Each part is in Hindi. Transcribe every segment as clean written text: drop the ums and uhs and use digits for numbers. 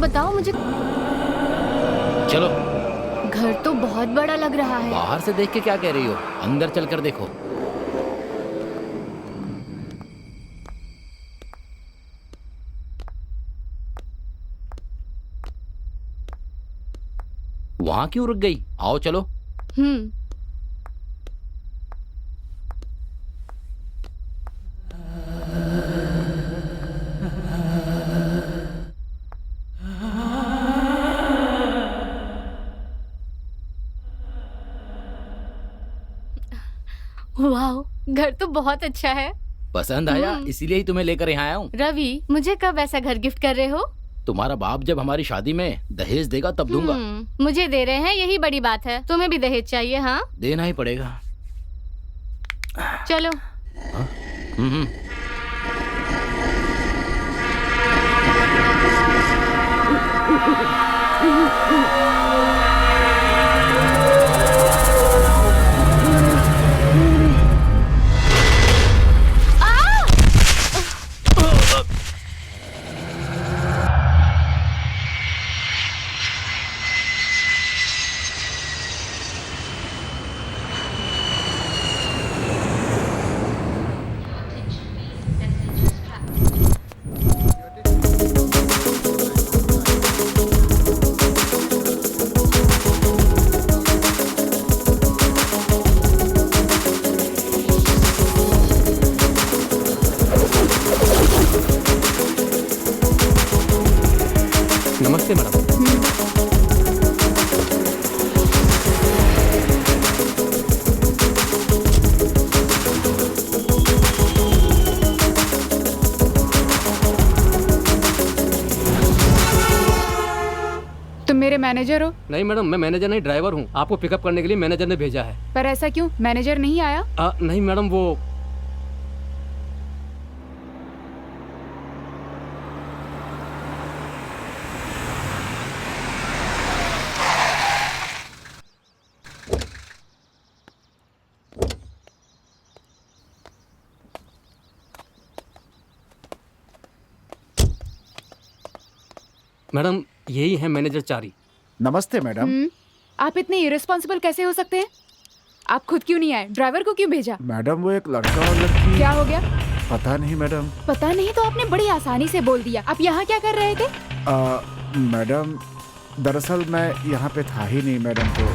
बताओ मुझे। चलो। घर तो बहुत बड़ा लग रहा है। बाहर से देख के क्या कह रही हो, अंदर चलकर देखो। वहां क्यों रुक गई? आओ चलो। हम्म। वाह, घर तो बहुत अच्छा है। पसंद आया? इसीलिए ही तुम्हें लेकर यहाँ आया हूँ। रवि, मुझे कब ऐसा घर गिफ्ट कर रहे हो? तुम्हारा बाप जब हमारी शादी में दहेज देगा तब दूंगा। मुझे दे रहे हैं, यही बड़ी बात है। तुम्हें भी दहेज चाहिए? हाँ, देना ही पड़ेगा। चलो। नमस्ते मैडम। तुम मेरे मैनेजर हो? नहीं मैडम, मैं मैनेजर नहीं, ड्राइवर हूँ। आपको पिकअप करने के लिए मैनेजर ने भेजा है। पर ऐसा क्यों? मैनेजर नहीं आया? नहीं मैडम, वो मैडम यही है मैनेजर चारी। नमस्ते मैडम। आप इतने इरेस्पॉन्सिबल कैसे हो सकते हैं? आप खुद क्यों नहीं आए? ड्राइवर को क्यों भेजा? मैडम वो एक लड़का और लड़की। क्या हो गया? पता नहीं मैडम। पता नहीं तो आपने बड़ी आसानी से बोल दिया। आप यहाँ क्या कर रहे थे? मैडम दरअसल मैं यहाँ पे था ही नहीं मैडम। तो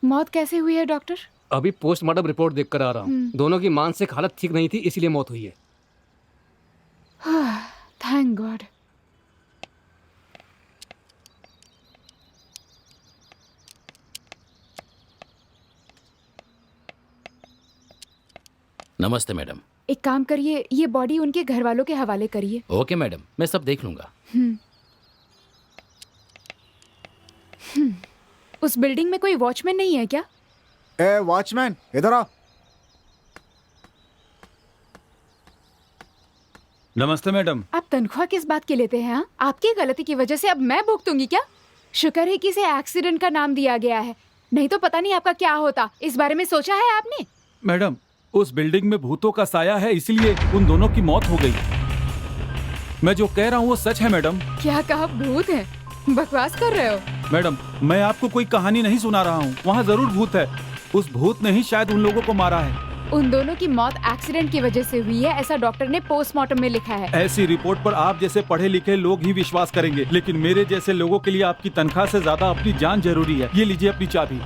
मौत कैसे हुई है डॉक्टर? अभी पोस्टमार्टम रिपोर्ट देख कर आ रहा हूँ। दोनों की मानसिक हालत ठीक नहीं थी, इसलिए मौत हुई है। Thank God. नमस्ते मैडम। एक काम करिए, ये बॉडी उनके घर वालों के हवाले करिए। ओके मैडम, मैं सब देख लूंगा। उस बिल्डिंग में कोई वॉचमैन नहीं है क्या? ए वॉचमैन, इधर आओ। नमस्ते मैडम। आप तनख्वाह किस बात की लेते हैं? हाँ, आपकी गलती की वजह से अब मैं भुगतूंगी क्या? शुक्र है कि इसे एक्सीडेंट का नाम दिया गया है, नहीं तो पता नहीं आपका क्या होता। इस बारे में सोचा है आपने? मैडम उस बिल्डिंग में भूतों का साया है, इसलिए उन दोनों की मौत हो गई। मैं जो कह रहा हूँ वो सच है मैडम। क्या कहा? भूत है? बकवास कर रहे हो? मैडम मैं आपको कोई कहानी नहीं सुना रहा हूँ, वहाँ जरूर भूत है। उस भूत ने ही शायद उन लोगों को मारा है। उन दोनों की मौत एक्सीडेंट की वजह से हुई है, ऐसा डॉक्टर ने पोस्टमार्टम में लिखा है। ऐसी रिपोर्ट पर आप जैसे पढ़े लिखे लोग ही विश्वास करेंगे, लेकिन मेरे जैसे लोगों के लिए आपकी तनख्वाह से ज्यादा अपनी जान जरूरी है। ये लीजिए अपनी चाबी।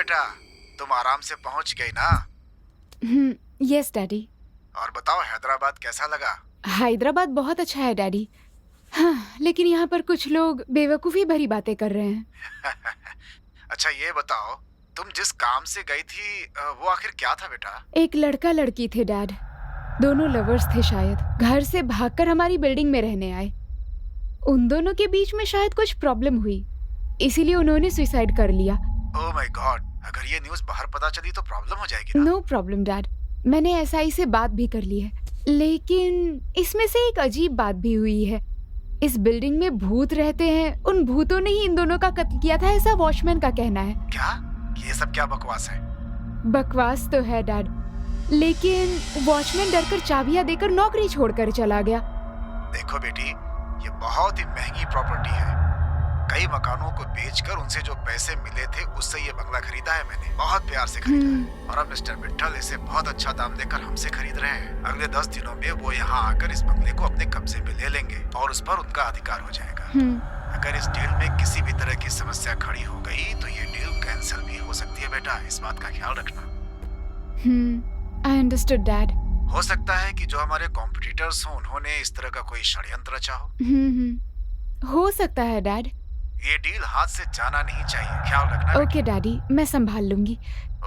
बेटा, तुम आराम से पहुंच गई ना? Yes daddy. और बताओ हैदराबाद कैसा लगा? हैदराबाद बहुत अच्छा है डैडी। हाँ, लेकिन यहाँ पर कुछ लोग बेवकूफ़ी भरी बातें कर रहे हैं। अच्छा ये बताओ, तुम जिस काम से गई थी वो आखिर क्या था बेटा? एक लड़का लड़की थे डैड, दोनों लवर्स थे शायद। घर से भागकर हमारी बिल्डिंग में रहने आए। उन दोनों के बीच में शायद कुछ प्रॉब्लम हुई, इसीलिए उन्होंने सुसाइड कर लिया। ओह माय गॉड, अगर ये न्यूज़ बाहर पता चली तो प्रॉब्लम हो जाएगी ना? नो प्रॉब्लम डैड, मैंने एसआई से बात भी कर ली है। लेकिन इसमें से एक अजीब बात भी हुई है। इस बिल्डिंग में भूत रहते हैं, उन भूतों ने ही इन दोनों का कत्ल किया था, ऐसा वॉचमैन का कहना है। क्या? ये सब क्या बकवास है? बकवास तो है डैड, लेकिन वॉचमैन डरकर चाबियां देकर नौकरी छोड़कर चला गया। देखो बेटी, ये बहुत ही महंगी प्रॉपर्टी है। कई मकानों को बेचकर उनसे जो पैसे मिले थे उससे ये बंगला खरीदा है मैंने, बहुत प्यार से खरीदा है। और अब मिस्टर मिट्टल इसे बहुत अच्छा दाम देकर हमसे खरीद रहे हैं। अगले 10 दिनों में वो यहाँ आकर इस बंगले को अपने कब्जे में ले लेंगे और उस पर उनका अधिकार हो जाएगा। अगर इस डील में किसी भी तरह की समस्या खड़ी हो गई तो ये डील कैंसिल भी हो सकती है बेटा, इस बात का ख्याल रखना। I understood dad. हो सकता है कि जो हमारे कॉम्पिटिटर्स हों उन्होंने इस तरह का कोई षड्यंत्र रचा हो। हो सकता है डैड। ये डील हाथ से जाना नहीं चाहिए, ख्याल रखना। ओके डैडी, मैं संभाल लूंगी।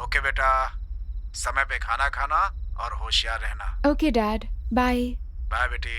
ओके बेटा, समय पे खाना खाना और होशियार रहना। Okay dad, bye. बाय बेटी।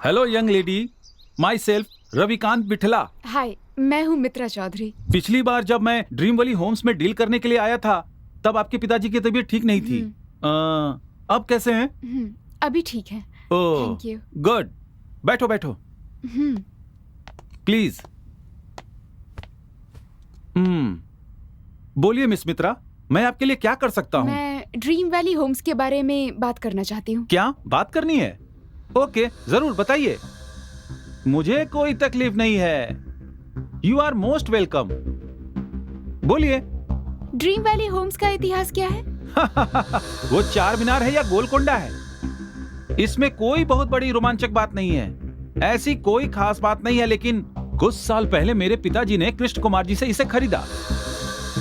Hello young lady, myself Ravikant Bithla. Hi, मैं हूँ मित्रा चौधरी। पिछली बार जब मैं ड्रीम वैली होम्स में डील करने के लिए आया था तब आपके पिताजी की तबीयत ठीक नहीं थी। अब कैसे हैं? अभी ठीक है। ओह, थैंक यू। गुड। बैठो बैठो प्लीज। बोलिए मिस मित्रा, मैं आपके लिए क्या कर सकता हूँ? मैं ड्रीम वैली होम्स के बारे में बात करना चाहती हूँ। क्या बात करनी है? ओके, जरूर बताइए। मुझे कोई तकलीफ नहीं है। You are most welcome. बोलिए। ड्रीम वैली होम्स का इतिहास क्या है? वो चार मीनार है या गोलकोंडा है, इसमें कोई बहुत बड़ी रोमांचक बात नहीं है। ऐसी कोई खास बात नहीं है, लेकिन कुछ साल पहले मेरे पिताजी ने कृष्ण कुमार जी से इसे खरीदा।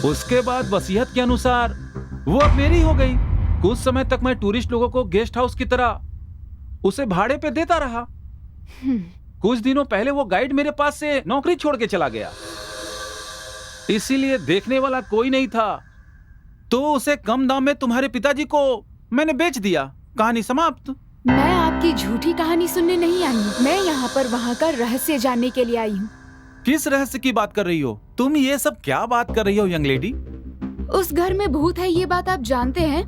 उसके बाद वसीयत के अनुसार वो अब मेरी हो गई। कुछ समय तक मैं टूरिस्ट लोगों को गेस्ट हाउस की तरह उसे भाड़े पे देता रहा। कुछ दिनों पहले वो गाइड मेरे पास से नौकरी छोड़ के चला गया, इसीलिए देखने वाला कोई नहीं था, तो उसे कम दाम में तुम्हारे पिताजी को मैंने बेच दिया। कहानी समाप्त। मैं आपकी झूठी कहानी सुनने नहीं आई हूँ, मैं यहाँ पर वहाँ का रहस्य जानने के लिए आई हूँ। किस रहस्य की बात कर रही हो तुम? ये सब क्या बात कर रही हो यंग लेडी? उस घर में भूत है, ये बात आप जानते हैं?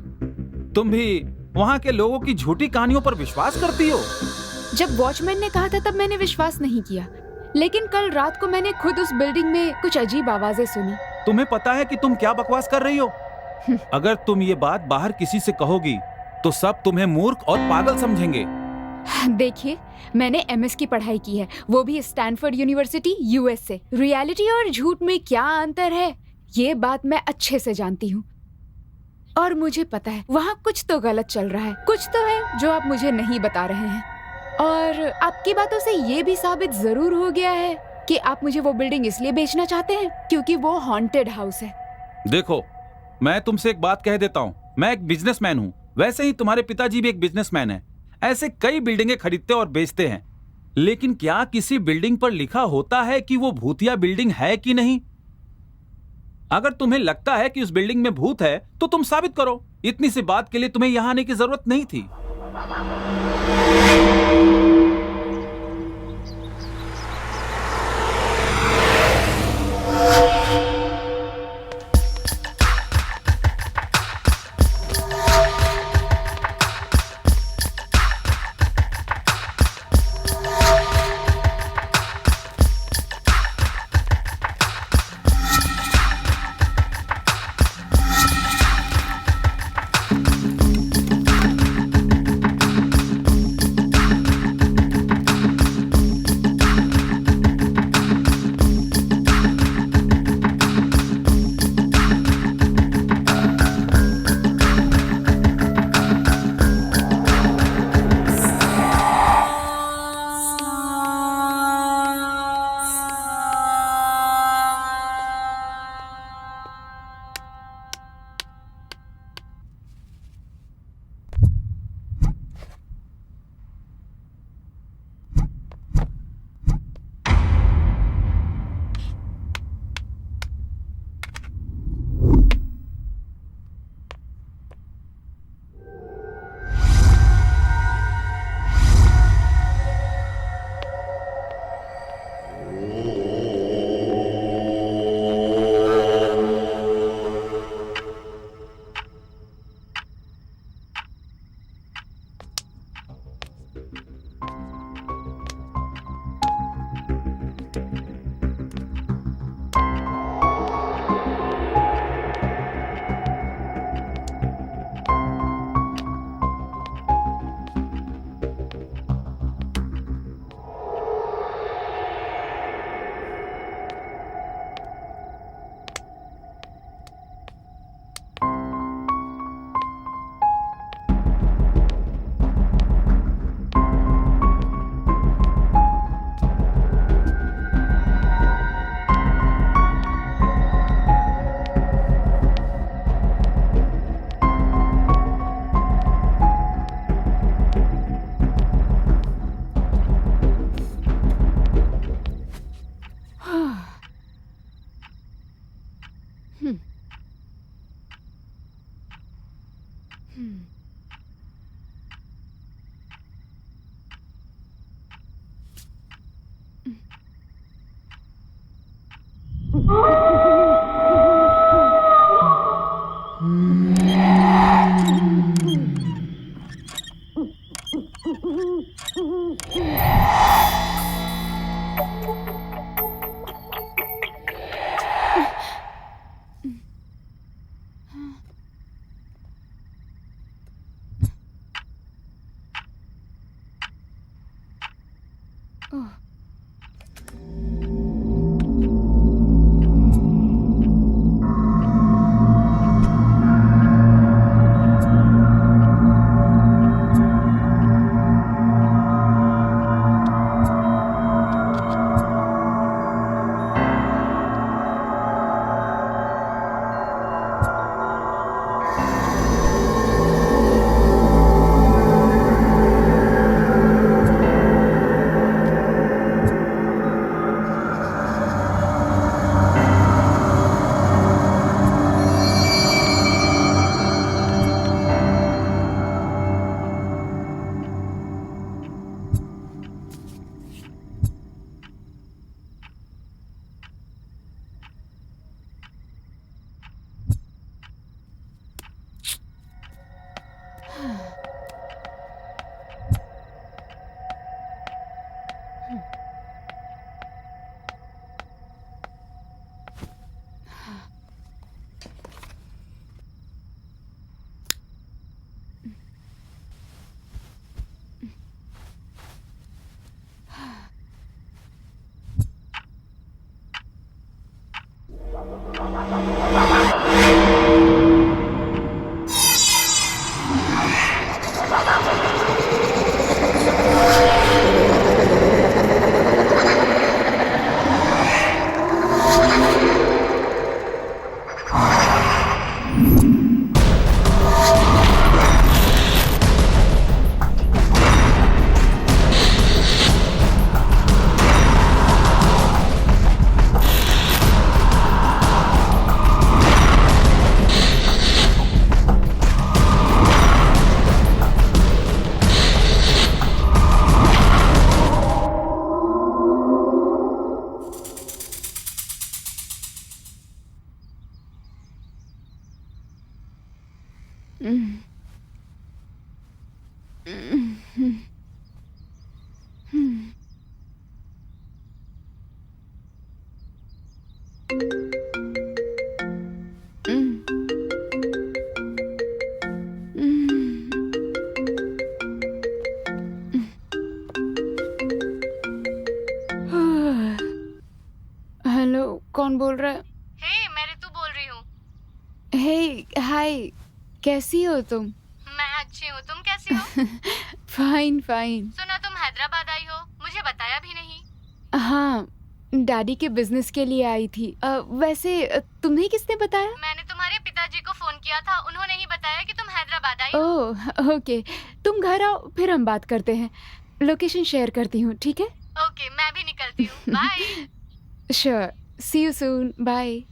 तुम भी वहाँ के लोगों की झूठी कहानियों पर विश्वास करती हो? जब वॉचमैन ने कहा था तब मैंने विश्वास नहीं किया, लेकिन कल रात को मैंने खुद उस बिल्डिंग में कुछ अजीब आवाजें सुनी। तुम्हें पता है कि तुम क्या बकवास कर रही हो? अगर तुम ये बात बाहर किसी से कहोगी तो सब तुम्हें मूर्ख और पागल समझेंगे। देखिए, मैंने एमएस की पढ़ाई की है, वो भी स्टैनफोर्ड यूनिवर्सिटी यूएसए। रियलिटी और झूठ में क्या अंतर है, ये बात मैं अच्छे से जानती हूँ। और मुझे पता है वहाँ कुछ तो गलत चल रहा है, कुछ तो है जो आप मुझे नहीं बता रहे हैं। और आपकी बातों से ये भी साबित जरूर हो गया है कि आप मुझे वो बिल्डिंग इसलिए बेचना चाहते हैं क्योंकि वो हॉन्टेड हाउस है। देखो, मैं तुमसे एक बात कह देता हूँ, मैं एक बिजनेसमैन हूँ, वैसे ही तुम्हारे पिताजी भी एक बिजनेसमैन है। ऐसे कई बिल्डिंगें खरीदते और बेचते हैं, लेकिन क्या किसी बिल्डिंग पर लिखा होता है कि वो भूतिया बिल्डिंग है कि नहीं? अगर तुम्हें लगता है कि उस बिल्डिंग में भूत है तो तुम साबित करो। इतनी सी बात के लिए तुम्हें यहाँ आने की जरूरत नहीं थी। हेलो, कौन बोल रहा है? हे, मैं ऋतु बोल रही हूँ। हे, हाय, कैसी हो तुम? मैं अच्छी हूँ, तुम कैसी हो? Fine fine. सुना तुम हैदराबाद आई हो, मुझे बताया भी नहीं। हाँ, डैडी के बिजनेस के लिए आई थी। वैसे तुम्हें किसने बताया? मैंने तुम्हारे पिताजी को फोन किया था, उन्होंने ही बताया कि तुम हैदराबाद आई हो। ओह, ओके, तुम घर आओ, फिर हम बात करते हैं। लोकेशन शेयर करती हूँ, ठीक है? ओके, मैं भी निकलती हूँ, bye. Sure, see you soon, bye.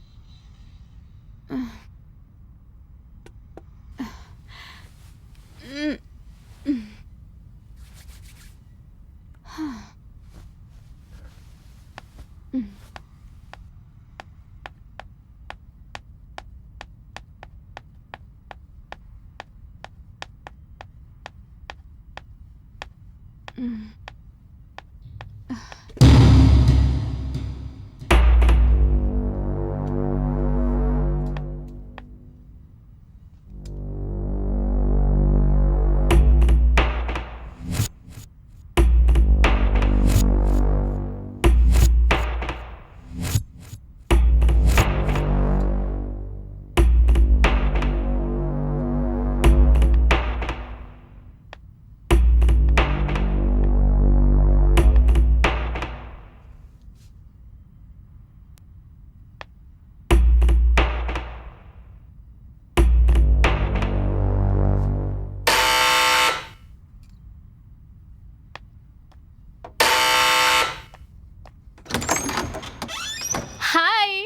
Hi.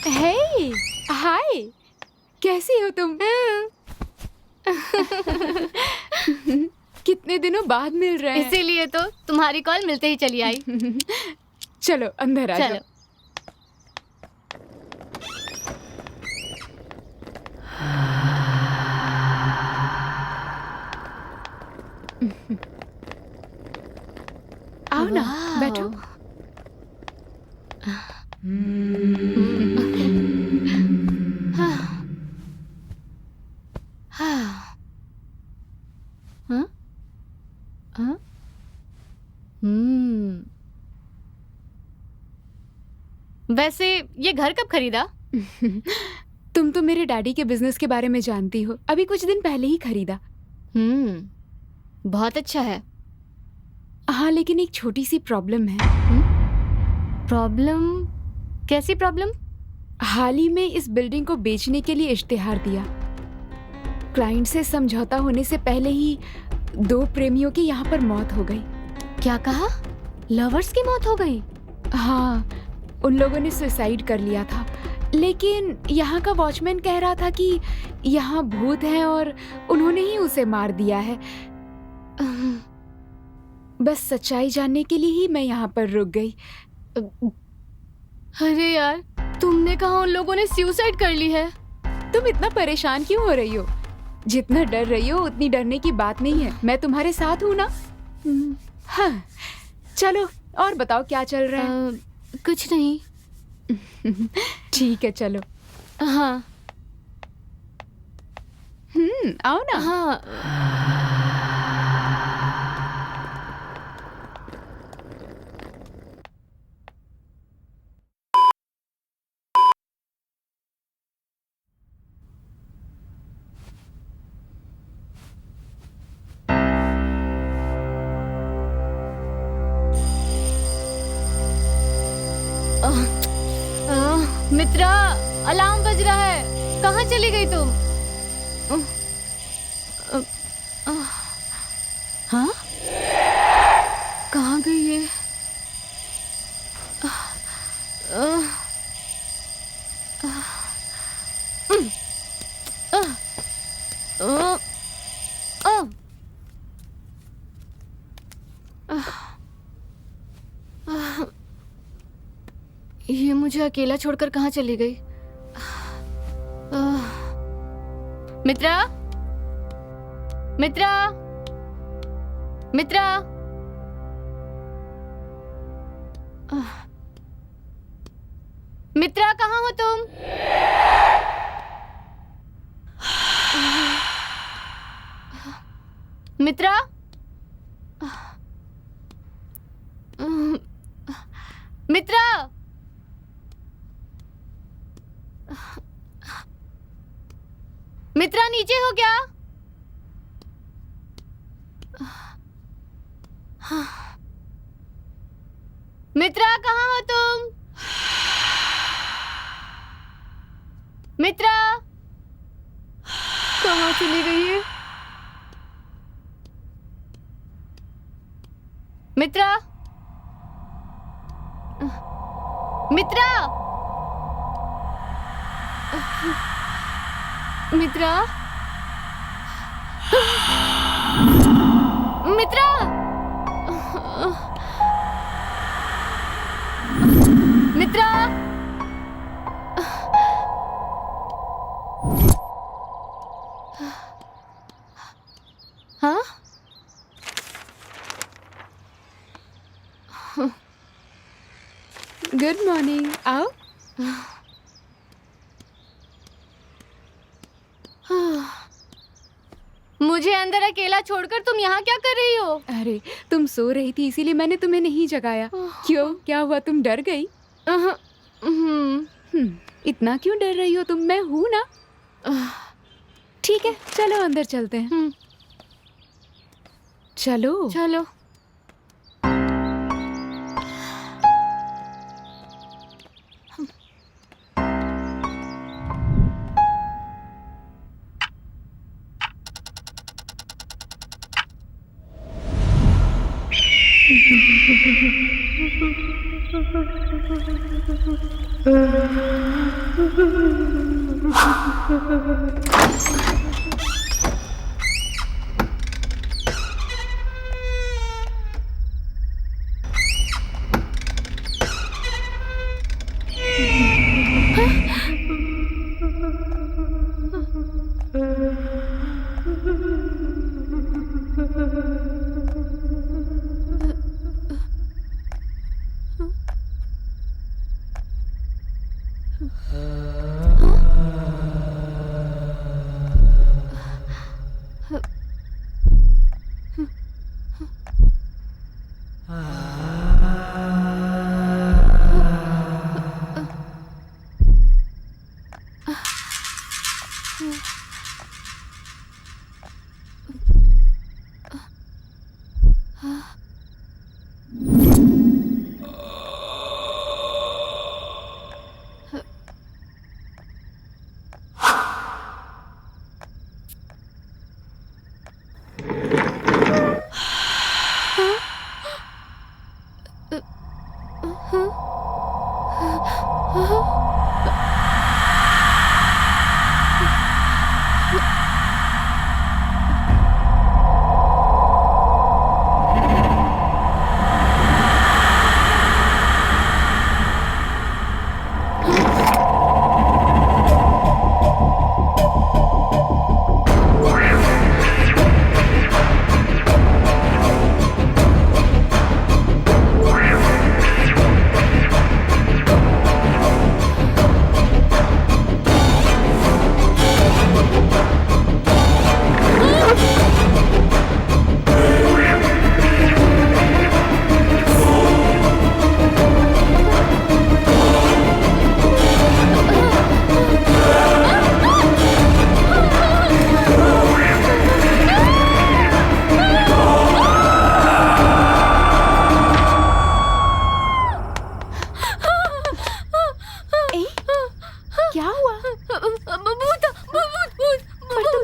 Hey, hi, कैसी हो तुम? कितने दिनों बाद मिल रहे हैं। इसीलिए तो तुम्हारी कॉल मिलते ही चली आई। चलो अंदर आ चलो। जाओ। आओ ना, वाह। बैठो। हाँ। हाँ? हाँ? हम्म। वैसे ये घर कब खरीदा? तुम तो मेरे डैडी के बिजनेस के बारे में जानती हो, अभी कुछ दिन पहले ही खरीदा। बहुत अच्छा है। हाँ, लेकिन एक छोटी सी प्रॉब्लम है। प्रॉब्लम? कैसी प्रॉब्लम? हाल ही में इस बिल्डिंग को बेचने के लिए इश्तिहार दिया। क्लाइंट से समझौता होने से पहले ही 2 प्रेमियों की यहाँ पर मौत हो गई। क्या कहा? लवर्स की मौत हो गई? हाँ, उन लोगों ने सुसाइड कर लिया था, लेकिन यहाँ का वॉचमैन कह रहा था कि यहाँ भूत है और उन्होंने ही उसे मार दिया है। बस सच्चाई जानने के लिए ही मैं यहाँ पर रुक गई। अरे यार, तुमने कहा उन लोगों ने सुसाइड कर ली है? तुम इतना परेशान क्यों हो रही हो? जितना डर रही हो उतनी डरने की बात नहीं है, मैं तुम्हारे साथ हूँ ना। हाँ, चलो और बताओ क्या चल रहा है? कुछ नहीं। ठीक है, चलो। हाँ। आओ ना। हाँ। मित्रा, अलार्म बज रहा है। कहाँ चली गई तुम? हाँ? कहाँ गई ये? ये मुझे अकेला छोड़कर कहाँ चली गई? मित्रा, मित्रा, मित्रा, मित्रा कहाँ हो तुम? मित्रा, मित्रा, मित्रा नीचे हो क्या? मित्रा कहाँ हो तुम? मित्रा कहाँ चली गई है? मित्रा, मित्रा, मित्रा, मित्रा, मित्रा, हाँ? गुड मॉर्निंग, आओ। मुझे अंदर अकेला छोड़कर तुम यहाँ क्या कर रही हो? अरे तुम सो रही थी इसीलिए मैंने तुम्हें नहीं जगाया। क्यों, क्या हुआ, तुम डर गई? इतना क्यों डर रही हो तुम? मैं हूं ना। ठीक है, चलो अंदर चलते हैं। चलो चलो।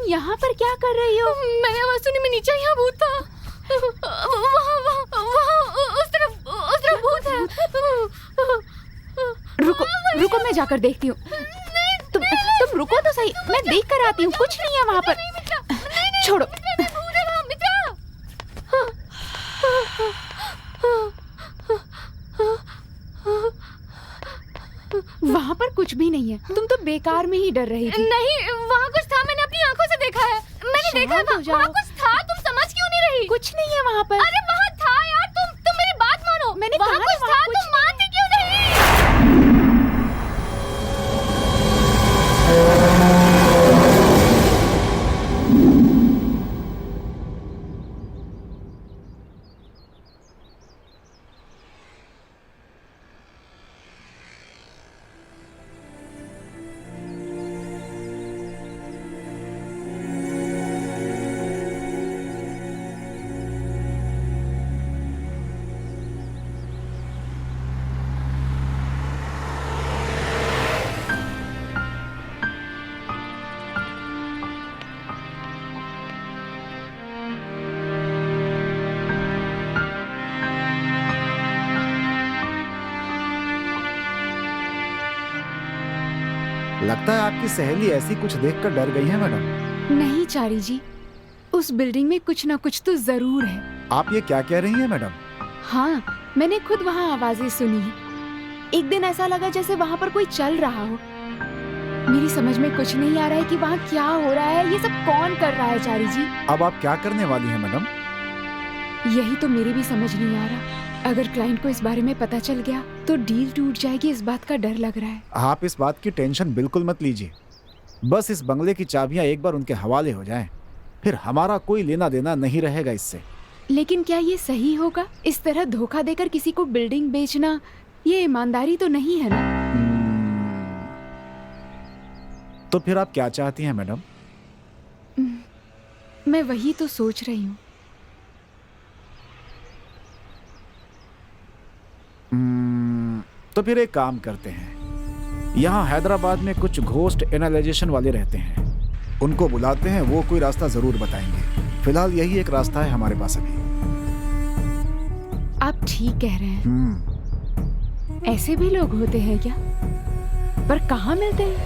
यहाँ पर क्या कर रही हो? मैंने आवाज सुनी, मैं नीचे, यहाँ भूत था। वहाँ उस तरफ भूत है। रुको रुको, मैं जाकर देखती हूँ। तुम रुको तो सही, मैं देख कर आती हूँ। कुछ नहीं है वहाँ पर, छोड़ो। वहाँ पर कुछ भी नहीं है, तुम तो बेकार में ही डर रही थी। नहीं, वहाँ कुछ था, मैंने अपनी आंखों से देखा है। मैंने देखा वहाँ कुछ था। कुछ नहीं है वहाँ पर। अरे वहाँ था यार, तुम मेरी बात मानो। मैंने वहाँ कहा कुछ ना, था, वहाँ कुछ तुम मानती क्यों नहीं? लगता है आपकी सहेली ऐसी कुछ देखकर डर गई है मैडम। नहीं चारी जी, उस बिल्डिंग में कुछ ना कुछ तो जरूर है। आप ये क्या कह रही हैं मैडम? हाँ, मैंने खुद वहाँ आवाजें सुनी है। एक दिन ऐसा लगा जैसे वहाँ पर कोई चल रहा हो। मेरी समझ में कुछ नहीं आ रहा है कि वहाँ क्या हो रहा है, ये सब कौन कर रहा है चारी जी। अब आप क्या करने वाली हैं मैडम? यही तो मेरी भी समझ नहीं आ रहा। अगर क्लाइंट को इस बारे में पता चल गया तो डील टूट जाएगी, इस बात का डर लग रहा है। आप इस बात की टेंशन बिल्कुल मत लीजिए। बस इस बंगले की चाबियां एक बार उनके हवाले हो जाएं, फिर हमारा कोई लेना देना नहीं रहेगा इससे। लेकिन क्या ये सही होगा? इस तरह धोखा देकर किसी को बिल्डिंग बेचना, ये ईमानदारी तो नहीं है ना। तो फिर आप क्या चाहती हैं मैडम? मैं वही तो सोच रही हूँ। तो फिर एक काम करते हैं, यहाँ हैदराबाद में कुछ घोस्ट एनालाइजेशन वाले रहते हैं, उनको बुलाते हैं, वो कोई रास्ता जरूर बताएंगे। फिलहाल यही एक रास्ता है हमारे पास अभी। आप ठीक कह रहे हैं। ऐसे भी लोग होते हैं क्या? पर कहाँ मिलते हैं?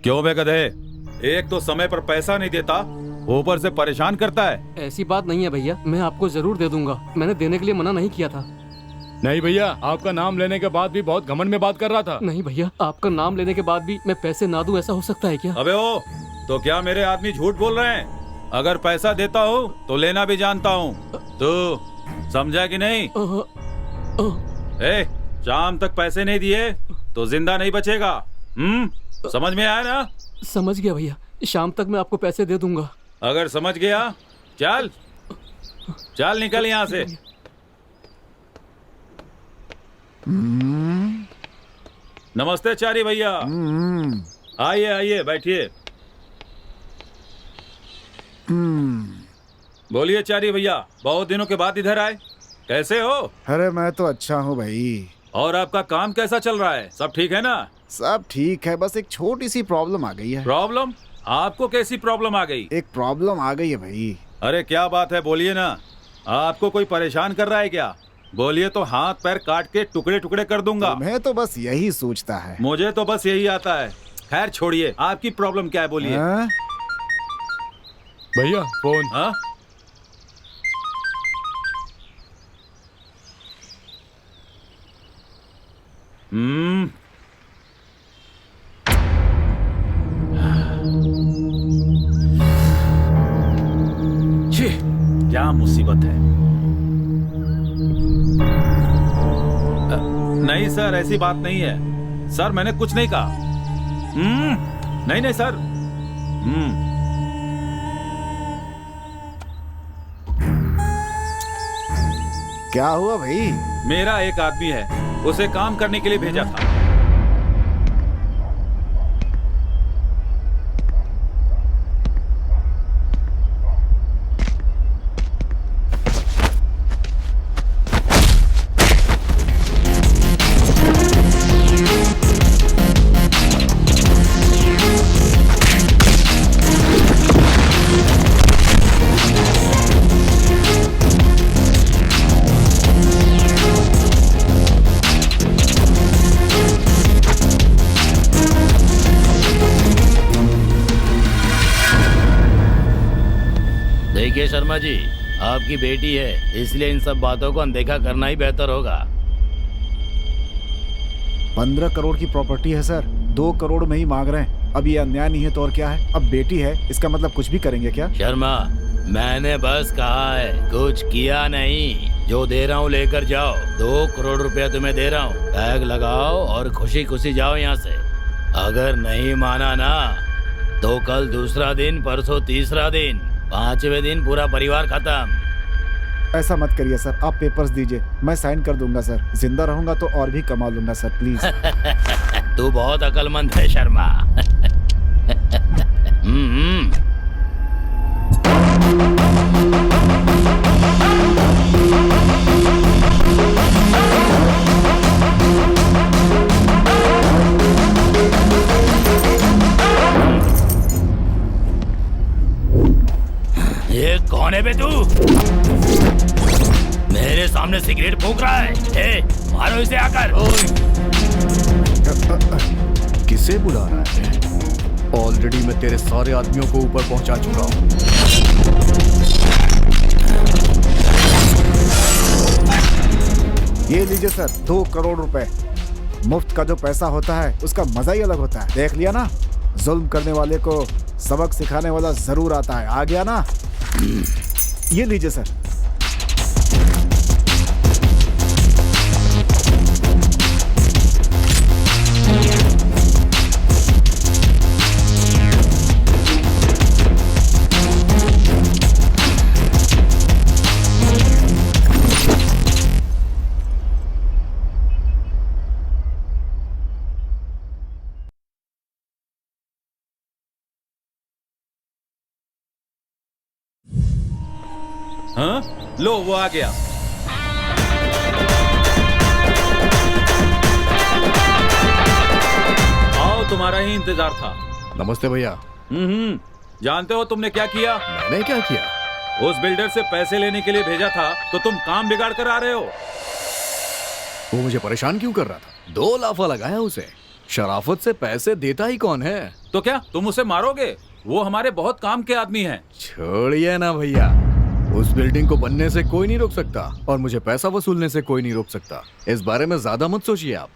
क्यों बे गधे, एक तो समय पर पैसा नहीं देता, ऊपर से परेशान करता है। ऐसी बात नहीं है भैया, मैं आपको जरूर दे दूंगा। मैंने देने के लिए मना नहीं किया था। नहीं भैया, आपका नाम लेने के बाद भी बहुत घमंड में बात कर रहा था। नहीं भैया, आपका नाम लेने के बाद भी मैं पैसे ना दूं, ऐसा हो सकता है क्या? अबे ओ, तो क्या मेरे आदमी झूठ बोल रहे हैं? अगर पैसा देता हूँ तो लेना भी जानता हूँ। तू समझा कि नहीं? ए, शाम तक पैसे नहीं दिए तो जिंदा नहीं बचेगा। समझ में आया ना? समझ गया भैया, शाम तक मैं आपको पैसे दे दूंगा। अगर समझ गया, चल चल निकल यहाँ से। नमस्ते चारी भैया। आइए आइए, बैठिए। बोलिए चारी भैया, बहुत दिनों के बाद इधर आए, कैसे हो? अरे मैं तो अच्छा हूँ भाई। और आपका काम कैसा चल रहा है? सब ठीक है ना? सब ठीक है, बस एक छोटी सी प्रॉब्लम आ गई है। प्रॉब्लम? आपको कैसी प्रॉब्लम आ गई? एक प्रॉब्लम आ गई है भाई। अरे क्या बात है, बोलिए ना। आपको कोई परेशान कर रहा है क्या? बोलिए तो हाथ पैर काट के टुकड़े टुकड़े कर दूंगा। मैं तो बस यही सोचता है। मुझे तो बस यही आता है। खैर छोड़िए, आपकी प्रॉब्लम क्या है, बोलिए। भैया फोन। हाँ? छी, क्या मुसीबत है। नहीं सर, ऐसी बात नहीं है सर, मैंने कुछ नहीं कहा। नहीं नहीं सर। क्या हुआ भाई? मेरा एक आदमी है, उसे काम करने के लिए भेजा था। देखिए शर्मा जी, आपकी बेटी है, इसलिए इन सब बातों को अनदेखा करना ही बेहतर होगा। 15 करोड़ की प्रॉपर्टी है सर, 2 करोड़ में ही मांग रहे हैं। अब ये अन्याय नहीं है तो और क्या है? अब बेटी है, इसका मतलब कुछ भी करेंगे क्या? शर्मा, मैंने बस कहा है, कुछ किया नहीं। जो दे रहा हूँ लेकर जाओ। 2 करोड़ रुपया तुम्हें दे रहा हूँ, बैग लगाओ और खुशी खुशी जाओ यहाँ से। अगर नहीं माना ना तो कल दूसरा दिन, परसों तीसरा दिन, 5वें दिन पूरा परिवार खत्म। ऐसा मत करिए सर, आप पेपर्स दीजिए, मैं साइन कर दूंगा सर। जिंदा रहूंगा तो और भी कमा लूंगा सर, प्लीज। तू बहुत अक्लमंद है शर्मा। ये कौन है बे तू? मेरे सामने सिगरेट फूंक रहा है। ए, मारो इसे आकर। किसे बुला रहा है? ऑलरेडी मैं तेरे सारे आदमियों को ऊपर पहुंचा चुका हूं। ये लीजिए सर, 2 करोड़ रुपए। मुफ्त का जो पैसा होता है उसका मजा ही अलग होता है। देख लिया ना, जुल्म करने वाले को सबक सिखाने वाला जरूर आता है। आ गया ना? ये लीजिए सर। हाँ? लो वो आ गया। आओ, तुम्हारा ही इंतजार था। नमस्ते भैया। जानते हो तुमने क्या किया? मैंने क्या किया? उस बिल्डर से पैसे लेने के लिए भेजा था तो तुम काम बिगाड़ कर आ रहे हो। वो मुझे परेशान क्यों कर रहा था? 2 लाफा लगाया उसे। शराफत से पैसे देता ही कौन है? तो क्या तुम उसे मारोगे? वो हमारे बहुत काम के आदमी हैं। छोड़िए ना भैया, उस बिल्डिंग को बनने से कोई नहीं रोक सकता और मुझे पैसा वसूलने से कोई नहीं रोक सकता। इस बारे में ज्यादा मत सोचिए आप।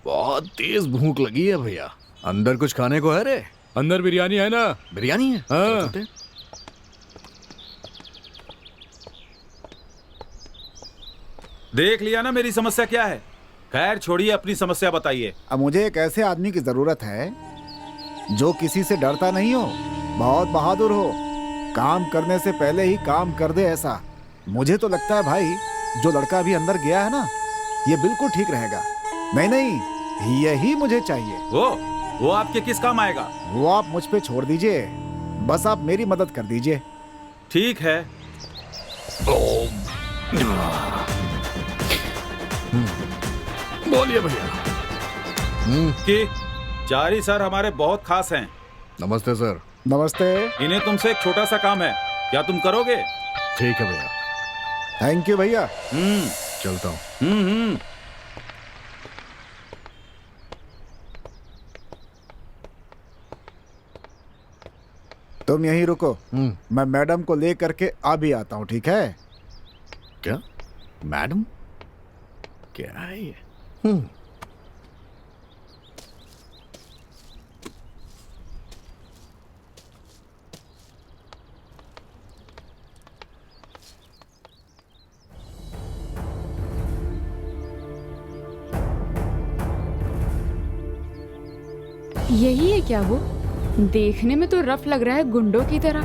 बहुत तेज भूख लगी है भैया। अंदर कुछ खाने को है रे? अंदर बिरयानी है ना? बिरयानी है? हाँ। चलते। देख लिया ना मेरी समस्या क्या है। खैर छोड़िए, अपनी समस्या बताइए। अब मुझे एक ऐसे आदमी की जरूरत है जो किसी से डरता नहीं हो, बहुत बहादुर हो, काम करने से पहले ही काम कर दे ऐसा। मुझे तो लगता है भाई, जो लड़का अभी अंदर गया है ना, ये बिल्कुल ठीक रहेगा। नहीं, यही मुझे चाहिए। वो आपके किस काम आएगा? वो आप मुझ पे छोड़ दीजिए, बस आप मेरी मदद कर दीजिए। ठीक है। बोलिए भैया। कि चारी सर हमारे बहुत खास हैं। नमस्ते सर। नमस्ते। इन्हें तुमसे एक छोटा सा काम है, क्या तुम करोगे? ठीक है भैया। थैंक यू भैया। चलता हूँ। तुम यहीं रुको, मैं मैडम को ले करके अभी आता हूँ, ठीक है? क्या? मैडम? क्या है ये? यही है क्या वो? देखने में तो रफ लग रहा है, गुंडों की तरह।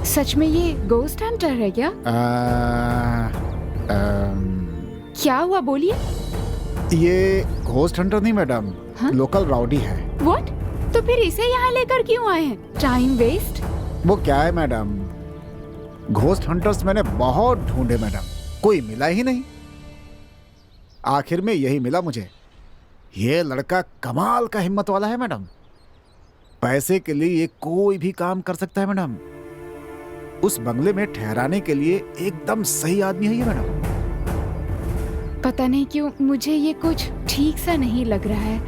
सच में ये गोस्ट हंटर है क्या? क्या हुआ, बोलिए। ये घोस्ट हंटर नहीं मैडम, लोकल राउडी है। व्हाट? तो फिर इसे यहाँ लेकर क्यों आए हैं? Time waste. वो क्या है मैडम, घोस्ट हंटर्स मैंने बहुत ढूंढे मैडम, कोई मिला ही नहीं। आखिर में यही मिला मुझे। ये लड़का कमाल का हिम्मत वाला है मैडम। पैसे के लिए ये कोई भी काम कर सकता है मैडम। उस बंगले में ठहराने के लिए एकदम सही आदमी है ये मैडम। पता नहीं क्यों मुझे ये कुछ ठीक सा नहीं लग रहा है।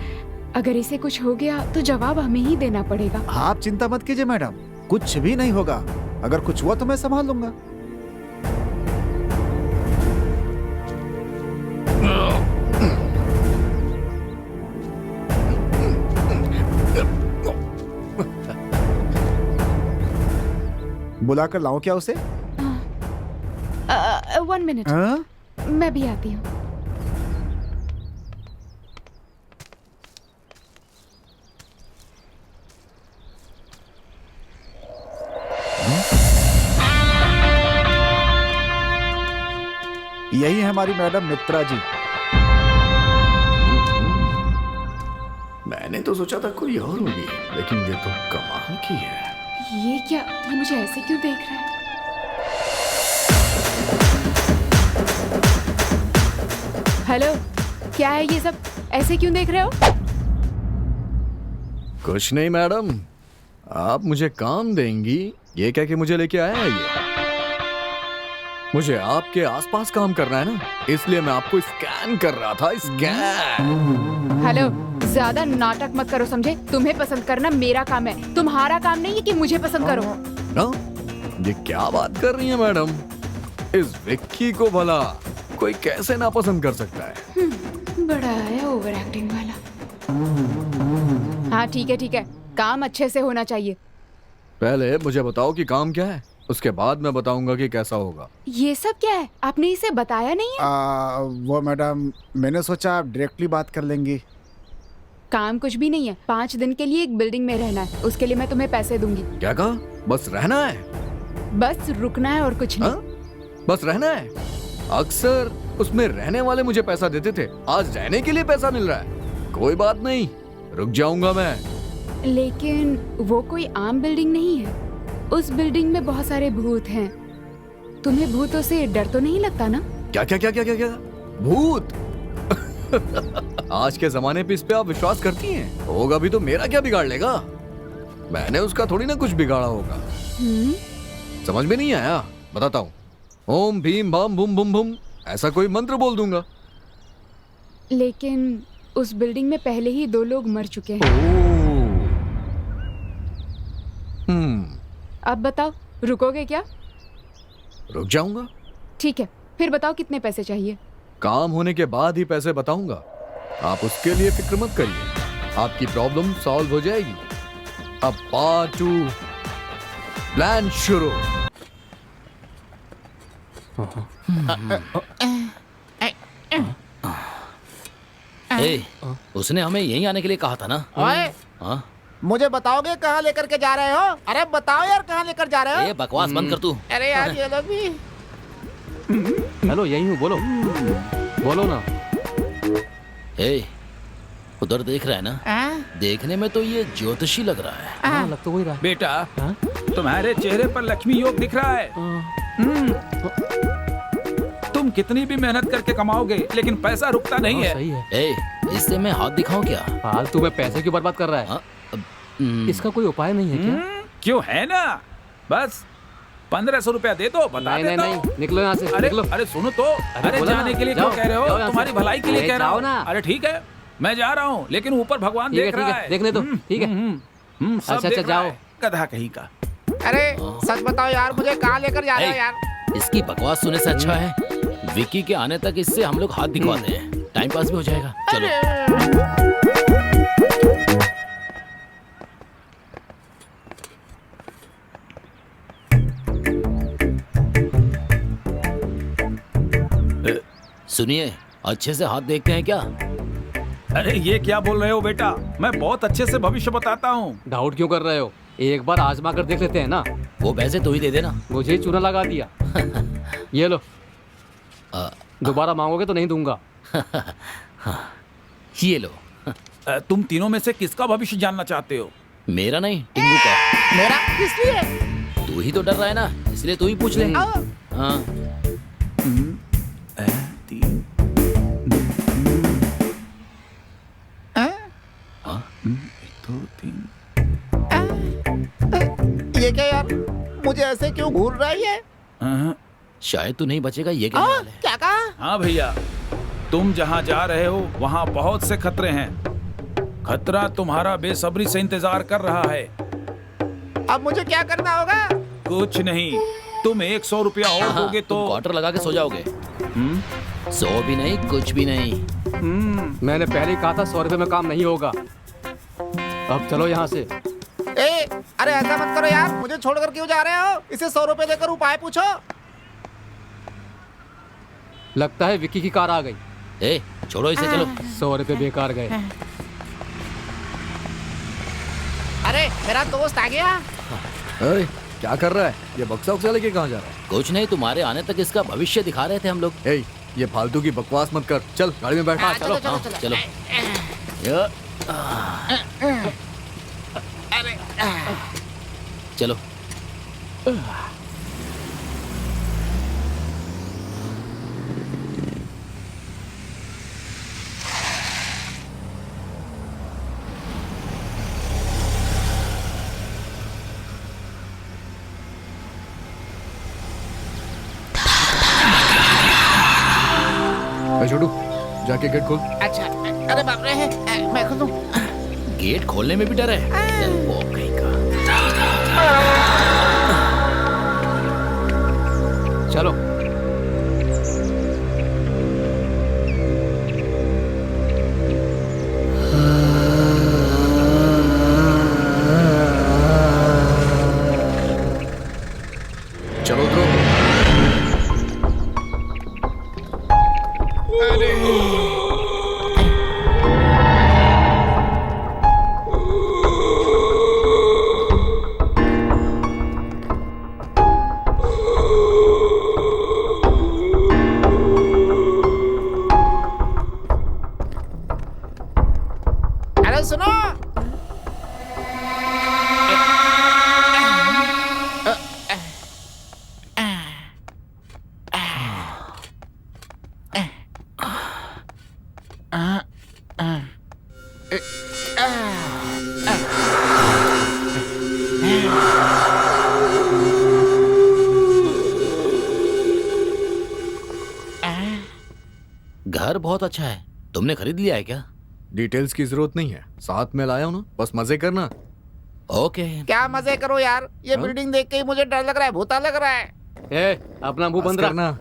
अगर इसे कुछ हो गया तो जवाब हमें ही देना पड़ेगा। आप चिंता मत कीजिए मैडम, कुछ भी नहीं होगा। अगर कुछ हुआ तो मैं संभाल लूंगा। बुला कर लाऊं क्या उसे? 1 मिनट, हाँ? मैं भी आती हूँ। यही है हमारी मैडम मित्रा जी। मैंने तो सोचा था कोई और होगी, लेकिन ये तो कमाल की है। ये क्या, ये मुझे ऐसे क्यों देख रहा है? हेलो, क्या है ये सब? ऐसे क्यों देख रहे हो? कुछ नहीं मैडम, आप मुझे काम देंगी ये क्या कि मुझे लेके आया है ये? मुझे आपके आसपास काम करना है ना, इसलिए मैं आपको स्कैन कर रहा था। स्कैन। हेलो, ज्यादा नाटक मत करो, समझे? तुम्हें पसंद करना मेरा काम है, तुम्हारा काम नहीं है कि मुझे पसंद करो। ना, ये क्या बात कर रही है मैडम? इस विक्की को भला कोई कैसे नापसंद कर सकता है? बड़ा है ओवर एक्टिंग वाला। हाँ ठीक है, काम अच्छे से होना चाहिए। पहले मुझे बताओ कि काम क्या है, उसके बाद मैं बताऊंगा कि कैसा होगा। ये सब क्या है? आपने इसे बताया नहीं है? वो मैडम, मैंने सोचा आप डायरेक्टली बात कर लेंगी। काम कुछ भी नहीं है, 5 दिन के लिए एक बिल्डिंग में रहना है, उसके लिए मैं तुम्हें पैसे दूंगी। क्या कहा? बस रहना है? बस रुकना है और कुछ नहीं। हाँ? बस रहना है? अक्सर उसमें रहने वाले मुझे पैसा देते थे, आज रहने के लिए पैसा मिल रहा है। कोई बात नहीं, रुक जाऊंगा मैं। लेकिन वो कोई आम बिल्डिंग नहीं है, उस बिल्डिंग में बहुत सारे भूत हैं। तुम्हें भूतों से डर तो नहीं लगता ना? क्या क्या क्या क्या क्या क्या? भूत? आज के जमाने पे इस पे आप विश्वास करती हैं? होगा भी तो मेरा क्या बिगाड़ लेगा? मैंने उसका थोड़ी ना कुछ बिगाड़ा होगा। समझ में नहीं आया? बताता हूँ। ओम भीम बम बुम बुम बुम, ऐसा कोई मंत्र बोल दूंगा। लेकिन उस बिल्डिंग में पहले ही 2 लोग मर चुके हैं। अब बताओ, रुकोगे क्या? रुक जाऊंगा। ठीक है, फिर बताओ कितने पैसे चाहिए? काम होने के बाद ही पैसे बताऊंगा, आप उसके लिए फिक्र मत करिए, आपकी प्रॉब्लम सॉल्व हो जाएगी। अब पार्ट 2 प्लान शुरू। उसने हमें यहीं आने के लिए कहा था ना? ओए, हाँ? मुझे बताओगे कहाँ लेकर के जा रहे हो? अरे बताओ यार, कहाँ लेकर जा रहे हो? बकवास बंद कर तू। अरे यार ये लोग भी। हेलो, यही हूँ, बोलो बोलो ना। उधर देख रहा है ना? देखने में तो ये ज्योतिषी लग रहा है। हाँ, लग तो वही रहा है। बेटा, तुम्हारे चेहरे पर लक्ष्मी योग दिख रहा है। तुम कितनी भी मेहनत करके कमाओगे, लेकिन पैसा रुकता नहीं है। सही है। इससे मैं हाथ दिखाऊं क्या? फालतू में पैसे क्यों बर्बाद कर रहा है? इसका कोई उपाय नहीं है क्या? क्यों है ना, बस 1500 रुपया दे दो, बता देता हूं। नहीं, निकलो यहाँ से। अरे निकलो। अरे सुनो तो, अरे बोलो जाने ना, के लिए जाओ, क्यों कह रहे हो? जाओ यहाँ तुम्हारी से। भलाई के लिए अरे कह रहा जाओ हूँ ना। अरे ठीक है, मैं जा रहा हूँ, लेकिन ऊपर भगवान देख रहा है। देखने दो, ठीक है। सब अच्छा, देख रहा जाओ। है, गधा कहीं का। अरे सच बताओ यार, मुझे कहाँ लेकर जा रहे हो यार? इसकी बकवास सुनने से अच्छा है विकी के आने तक इससे हम लोग हाथ दिखवाते हैं, टाइम पास भी हो जाएगा। चलो। सुनिए, अच्छे से हाथ देखते हैं क्या? अरे ये क्या बोल रहे हो बेटा? मैं बहुत अच्छे से भविष्य बताता हूँ। डाउट क्यों कर रहे हो? एक बार आजमा कर देख लेते हैं ना। वो पैसे तो ही दे देना। मुझे ही चूना लगा दिया। ये लो, दोबारा मांगोगे तो नहीं दूंगा। ये लो। तुम तीनों में से किसका भविष्य जानना चाहते हो? मेरा नहीं, टिंगू का। मेरा किस लिए? तू ही तो डर रहा है ना, इसलिए तू ही पूछ ले। हाँ। ये क्या यार, मुझे ऐसे क्यों घूर रहा है ये? शायद तू नहीं बचेगा, ये क्या हाल है? क्या कहा? हाँ भैया, तुम जहाँ जा रहे हो वहाँ बहुत से खतरे हैं। खतरा तुम्हारा बेसब्री से इंतजार कर रहा है। अब मुझे क्या करना होगा? कुछ नहीं, तुम 100 रुपया और दोगे तो क्वार्टर लगा के सो जाओगे। 100 भी नहीं, कुछ भी नहीं। मैंने पहले ही कहा था 100 रुपए में काम नहीं होगा। अब चलो यहाँ से। अरे ऐसा मत करो यार, मुझे छोड़कर क्यों जा रहे हो? इसे 100 रुपए देकर उपाय पूछो। लगता है विक्की की कार आ गई। ए छोड़ो इसे, चलो। 100 रुपए बेकार गए। अरे मेरा दोस्त आ गया। अरे क्या कर रहा है ये? बक्सा उक्सा लेके कहाँ जा रहा है? कुछ नहीं, तुम्हारे आने तक इसका भविष्य दिखा रहे थे हम लोग। ए, ये फालतू की बकवास मत कर, चल गाड़ी में बैठ। चलो चलो चलो, चलो। चलो। छोटू जाके गेट खोल। अच्छा, अरे बाप रे, मैं खोलूं? गेट खोलने में भी डर है? चल, वो कहीं का। चलो। चलो उतरो। अरे सुनो, घर बहुत अच्छा है, तुमने खरीद लिया है क्या? डिटेल्स की जरूरत नहीं है, साथ में लाया हूं ना, बस मजे करना। ओके। क्या मजे करो यार, ये बिल्डिंग देख के ही मुझे डर लग रहा है, भूता लग रहा है। ए, अपना मुंह बस बंद रख। करना।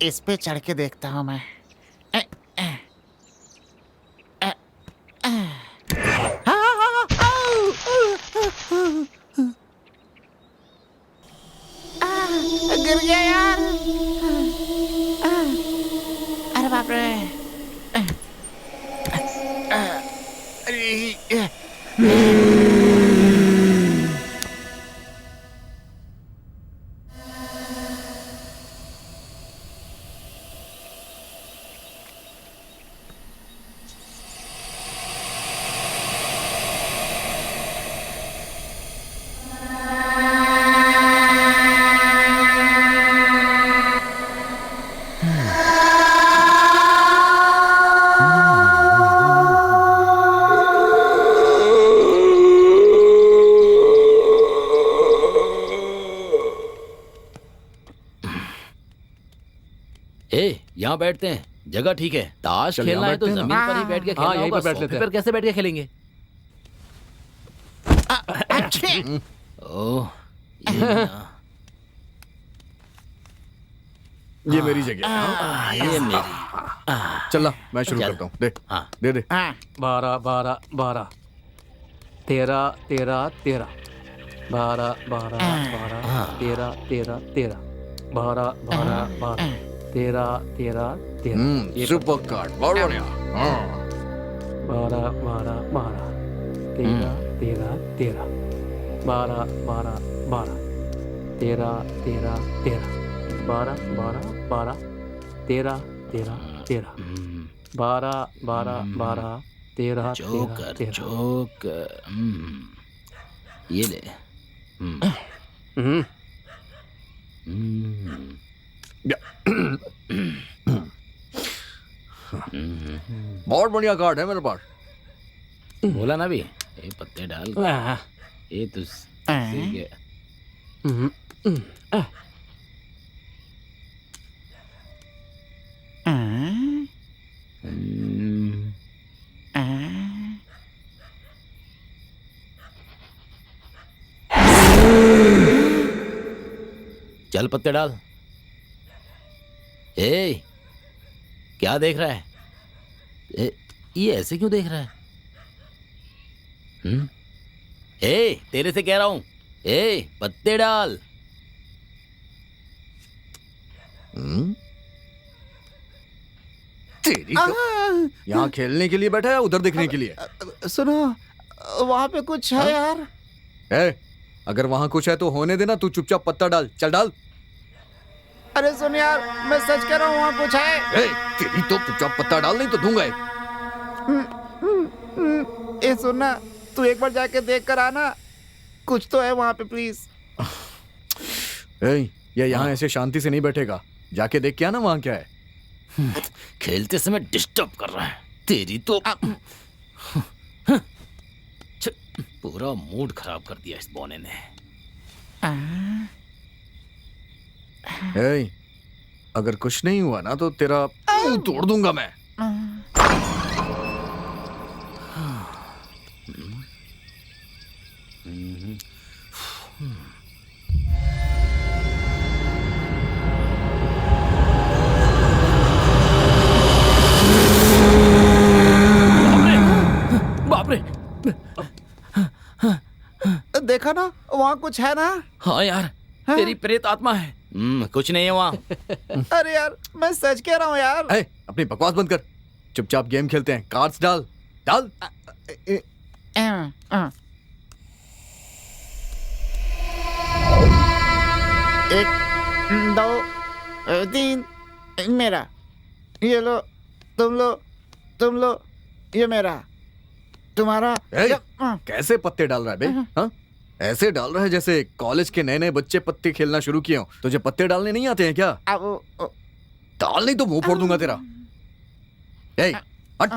इस पे चढ़ के देखता हूँ मैं। गिर गया यार। अरे बाप रे। यहाँ बैठते हैं, जगह ठीक है। ताश चल, खेलना यहाँ है तो बैठते हैं जमीन ना। पर ही बैठ के हाँ, खेलना यहीं होगा। पर बैठ लेते सोफे हैं। पर कैसे बैठ के खेलेंगे? अच्छे। ओह, ये ना। ये मेरी जगह है। ये मेरी। चल मैं शुरू चल। करता हूँ। दे हाँ। दे दे। 12 12 12 13 13 13 12 12 12 13 13 13 12 12 12 13 13 13 सुपर कार्ड बहुत बढ़िया। 12 12 12 13 13 13 12 12 12 13 13 13 12 12 12 13 13 13 12 12 12 13 जोकर 13 जोकर ये ले। हम्म, बहुत बढ़िया कार्ड है मेरे पास। बोला ना भी, ये पत्ते डाल ये तो सही है। चल पत्ते डाल। ए, क्या देख रहा है? ये ऐसे क्यों देख रहा है? ए, तेरे से कह रहा हूं, ए, पत्ते डाल। तेरी तो यहाँ खेलने के लिए बैठा है, उधर देखने के लिए? सुनो, वहाँ पे कुछ है यार। ए, अगर वहाँ कुछ है तो होने देना, तू चुपचाप पत्ता डाल, चल डाल। अरे सुन यार, मैं सच कह रहा हूँ, वहाँ कुछ है। ए, तेरी तो चुपचाप पत्ता डाल, नहीं तो दूंगा एक। ए सुनना, तू एक बार जाके देख कर आना, कुछ तो है वहाँ पे प्लीज। ए, ये यहाँ ऐसे शांति से नहीं बैठेगा, जाके देख के आना वहाँ क्या है। खेलते समय डिस्टर्ब कर रहा है, तेरी तो पूरा मूड खराब कर दिया इस बौने ने। ए, अगर कुछ नहीं हुआ ना तो तेरा मुंह तोड़ दूंगा मैं। बाप रे, देखा ना, वहाँ कुछ है ना। हाँ यार, तेरी प्रेत आत्मा है। कुछ नहीं है वहाँ। अरे यार, मैं सच कह रहा हूँ यार। ए, अपनी बकवास बंद कर, चुपचाप गेम खेलते हैं। कार्ड्स डाल डाल। एक, दो, तीन, मेरा। ये लो, तुम लो, ये मेरा, तुम्हारा। ए, कैसे पत्ते डाल रहा है बे? हाँ? ऐसे डाल रहा है जैसे कॉलेज के नए नए बच्चे पत्ते खेलना शुरू किए हो। तुझे पत्ते डालने नहीं आते हैं क्या? डाल नहीं तो मुंह फोड़ दूंगा तेरा। ए, हट।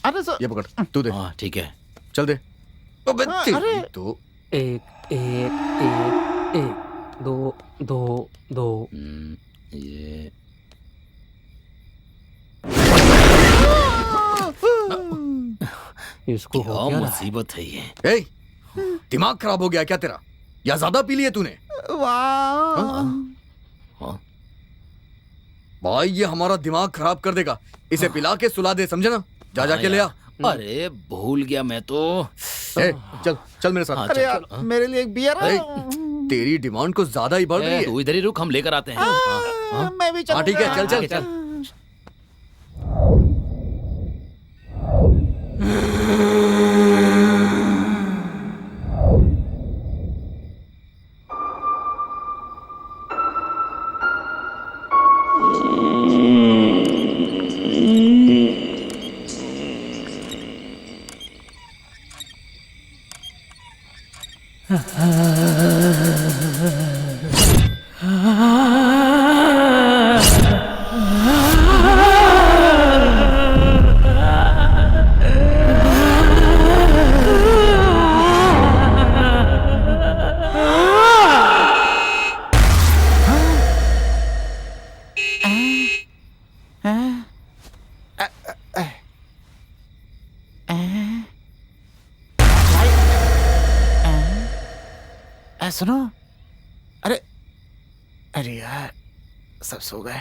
अरे ये पकड़, तू दे। हाँ ठीक है, चल दे। अबे तेरी अरे। तो एक एक एक एक 2 2 2 ये इसको हो क्या क्या रहा है? मुसीबत है ये? ए, दिमाग खराब हो गया क्या तेरा? या ज्यादा पी लिए तूने? वाह, हाँ? भाई ये हमारा दिमाग खराब कर देगा, इसे पिला के सुला दे, समझे ना? जा जाके ले आ। अरे भूल गया मैं तो। ए, चल चल मेरे साथ। हाँ, अरे यार, मेरे लिए एक बियर है। तेरी डिमांड को ज्यादा ही बढ़ रही है। तू इधर ही रुक, हम लेकर आते हैं। हाँ? मैं भी हाँ ठीक है, चल चल चल। सुनो, अरे अरे यार, सब सो गए।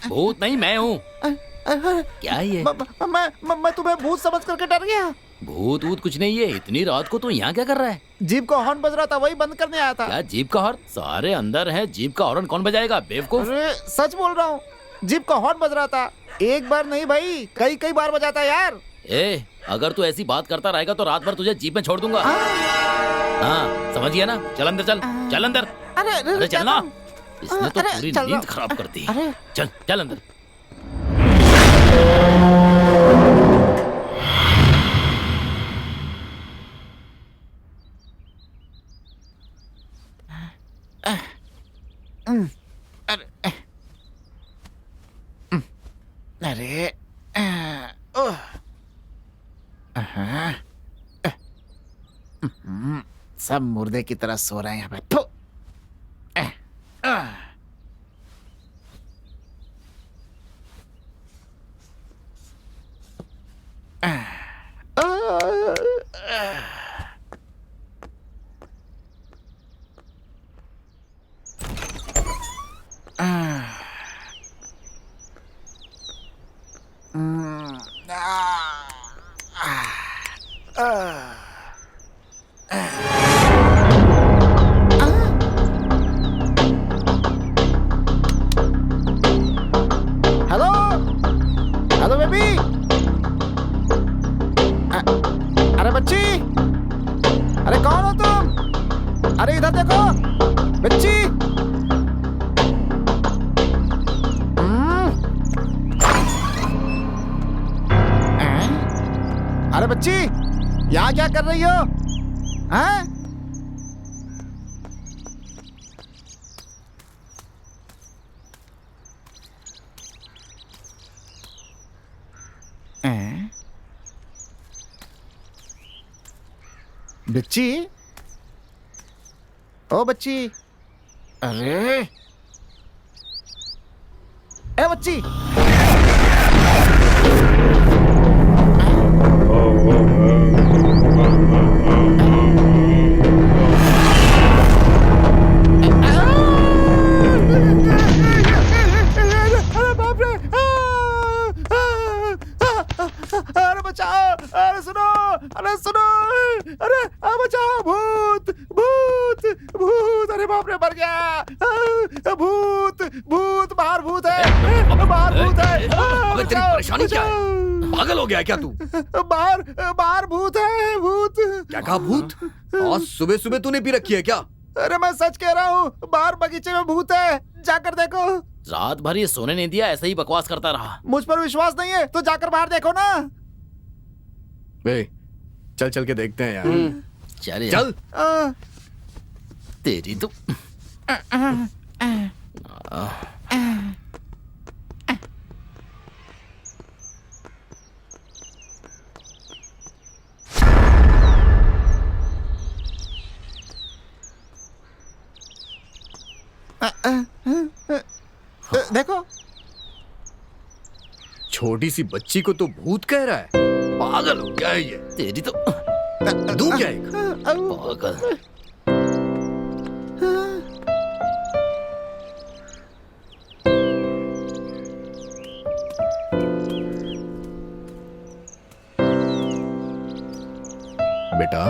भूत नहीं, मैं हूँ। क्या है ये? मैं तुम्हें भूत समझ करके डर गया। भूत वूत कुछ नहीं है। इतनी रात को तू यहाँ क्या कर रहा है? जीप का हॉर्न बज रहा था, वही बंद करने आया था। क्या जीप का हॉर्न? सारे अंदर हैं, जीप का हॉर्न कौन बजाएगा बेवकूफ? अरे सच बोल रहा हूँ, जीप का हॉर्न बज रहा था। एक बार नहीं भाई, कई कई बार बजाता है यार। ए, अगर तू ऐसी बात करता रहेगा तो रात भर तुझे जीप में छोड़ दूंगा। हाँ, समझ गया ना? चल अंदर, चल चल अंदर। अरे चलना। इसने तो पूरी नींद खराब कर दी। चल चल अंदर। अरे सब मुर्दे की तरह सो रहे हैं यहाँ पे। थू। Hello hello baby. अरे बच्ची, अरे कौन हो तुम? अरे इधर देखो बच्ची। अरे बच्ची, यहाँ क्या कर रही हो? हैं? बच्ची, ओ बच्ची, अरे ए बच्ची। अरे बाप रे, अरे बचाओ, अरे सुनो, अरे सुनो, अरे बचाओ, भूत भूत भूत, अरे बाप रे मर गया। भूत भूत, बाहर भूत है, बाहर भूत है। अबे तेरी परेशानी क्या है? पागल हो गया है क्या तू? बाहर बाहर भूत है, भूत। क्या कहा भूत? आज सुबह सुबह तूने पी रखी है क्या? अरे मैं सच कह रहा हूँ, बाहर बगीचे में भूत है, जाकर देखो। रात भर ये सोने नहीं दिया, ऐसे ही बकवास करता रहा। मुझ पर विश्वास नहीं है तो जाकर बाहर देखो ना। बे चल चल के देखते हैं यार। चल चल। तेरी तो देखो, छोटी सी बच्ची को तो भूत कह रहा है। पागल हो गया है ये। तेरी तो दूं क्या एक? पागल। बेटा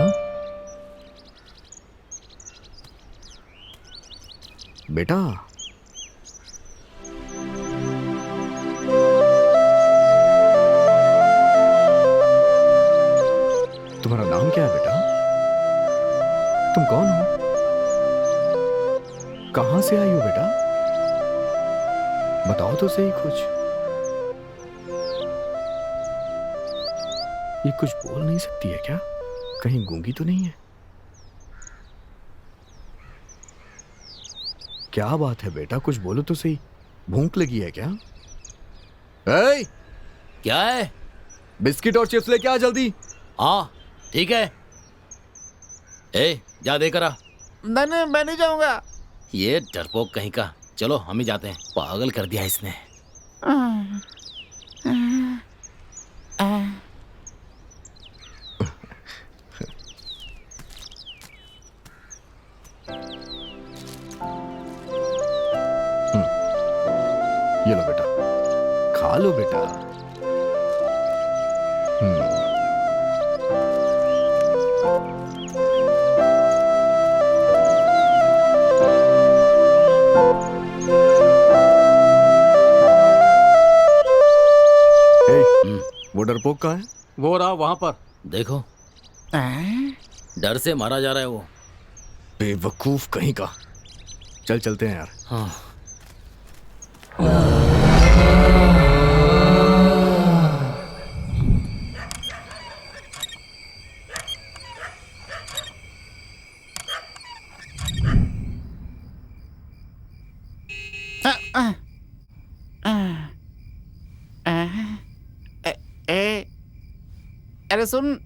बेटा, तुम्हारा नाम क्या है बेटा? तुम कौन हो? कहां से आई हो बेटा? बताओ तो सही कुछ। ये कुछ बोल नहीं सकती है क्या? कहीं गूंगी तो नहीं है? क्या बात है बेटा, कुछ बोलो तो सही। भूख लगी है क्या? ए, क्या है? बिस्किट और चिप्स लेके आ जल्दी। हाँ ठीक है। ए, जा देकर आ। नहीं मैं नहीं जाऊंगा। ये डरपोक कहीं का। चलो हम ही जाते हैं। पागल कर दिया इसने। ये लो बेटा। खा लो बेटा। वो डरपोक कहाँ है? वो रहा वहां पर। देखो, डर से मारा जा रहा है वो। बेवकूफ कहीं का। चल चलते हैं यार। हाँ। अरे सुन,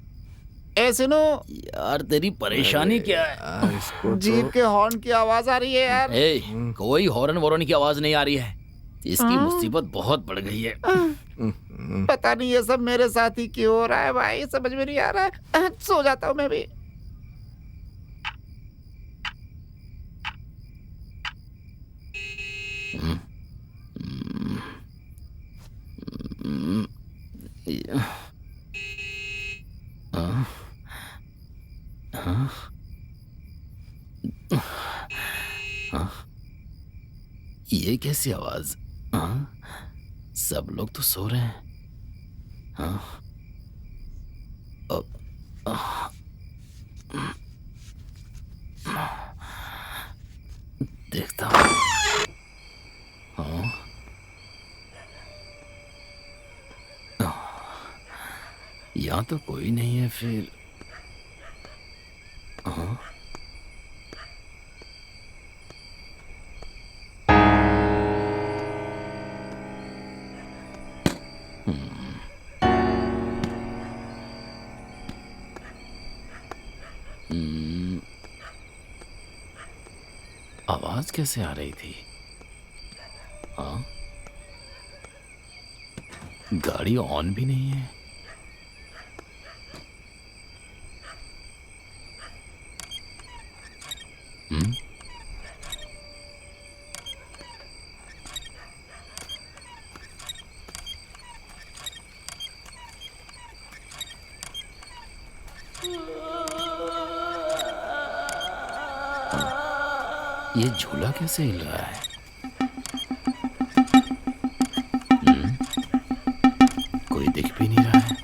ए सुनो यार तेरी परेशानी क्या है? यार इसको जीप के हॉर्न की आवाज आ रही है यार। ए, कोई हॉर्न वॉर्न की आवाज नहीं आ रही है। इसकी मुसीबत बहुत बढ़ गई है। पता नहीं ये सब मेरे साथ ही क्यों हो रहा है भाई, समझ में नहीं आ रहा है। सो जाता हूँ मैं भी। ये कैसी आवाज? सब लोग तो सो रहे हैं। देखता हूँ। यहाँ तो कोई नहीं है फिर। आवाज कैसे आ रही थी? हाँ, गाड़ी ऑन भी नहीं है। ये झूला कैसे हिल रहा है? कोई दिख भी नहीं रहा है।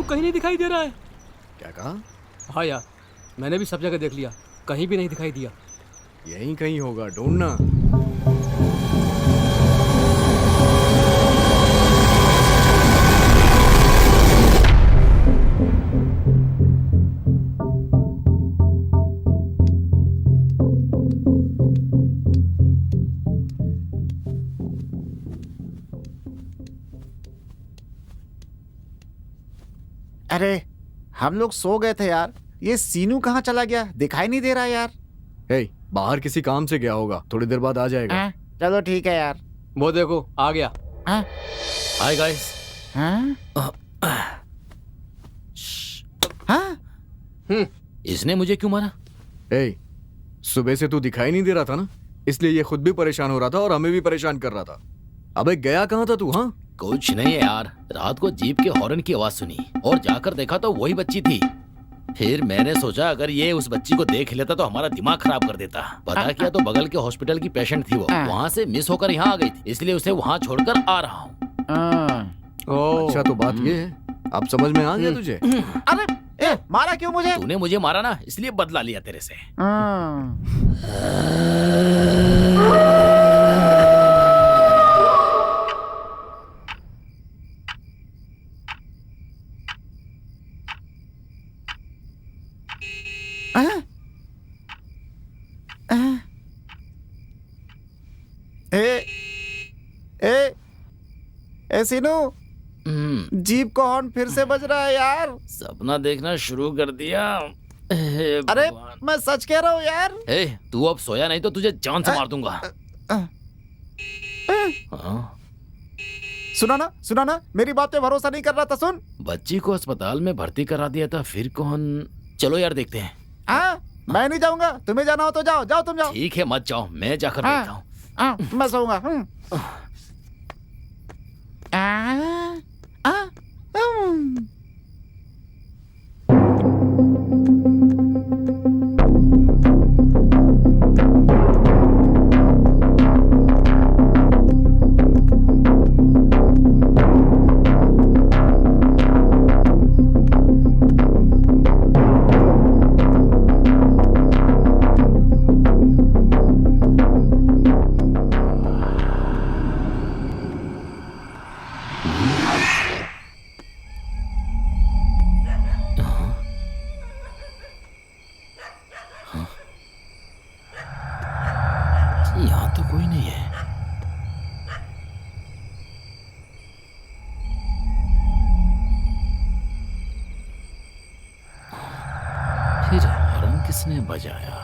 कहीं नहीं दिखाई दे रहा है। क्या कहा? हाँ यार, मैंने भी सब जगह देख लिया, कहीं भी नहीं दिखाई दिया। यहीं कहीं होगा, ढूंढना। अरे हम लोग सो गए थे यार, ये सीनू कहाँ चला गया? दिखाई नहीं दे रहा यार। हे, बाहर किसी काम से गया होगा, थोड़ी देर बाद आ जाएगा। चलो ठीक है यार। वो देखो आ गया। Hi guys. इसने मुझे क्यों मारा? हे, सुबह से तू दिखाई नहीं दे रहा था ना, इसलिए ये खुद भी परेशान हो रहा था और हमें भी परेशान कर रहा था। अबे गया कहाँ था तू? हाँ, कुछ नहीं है यार, रात को जीप के हॉर्न की आवाज सुनी और जाकर देखा तो वही बच्ची थी। फिर मैंने सोचा अगर ये उस बच्ची को देख लेता तो हमारा दिमाग खराब कर देता। पता किया तो बगल के हॉस्पिटल की पेशेंट थी वो, वहाँ से मिस होकर यहाँ आ गई थी, इसलिए उसे वहाँ छोड़कर आ रहा हूँ। अच्छा तो बात ये है, अब समझ में आ गया तुझे? अरे मारा क्यों मुझे? तूने मुझे मारा ना, इसलिए बदला लिया तेरे से। ए सीनू, जीप का हॉर्न फिर से बज रहा है यार। सपना देखना शुरू कर दिया। अरे मैं सच कह रहा हूँ यार। तू अब सोया नहीं तो तुझे जान से मार दूंगा। सुना ना मेरी बात पे भरोसा नहीं कर रहा था। सुन, बच्ची को अस्पताल में भर्ती करा दिया था, फिर कौन? चलो यार देखते हैं। मैं नहीं जाऊंगा, तुम्हें जाना हो तो जाओ, तुम जाओ। ठीक है मत जाओ, मैं जाकर देखता हूँ। मैं सोऊंगा। यहाँ तो कोई नहीं है। फिर हॉर्न किसने बजाया?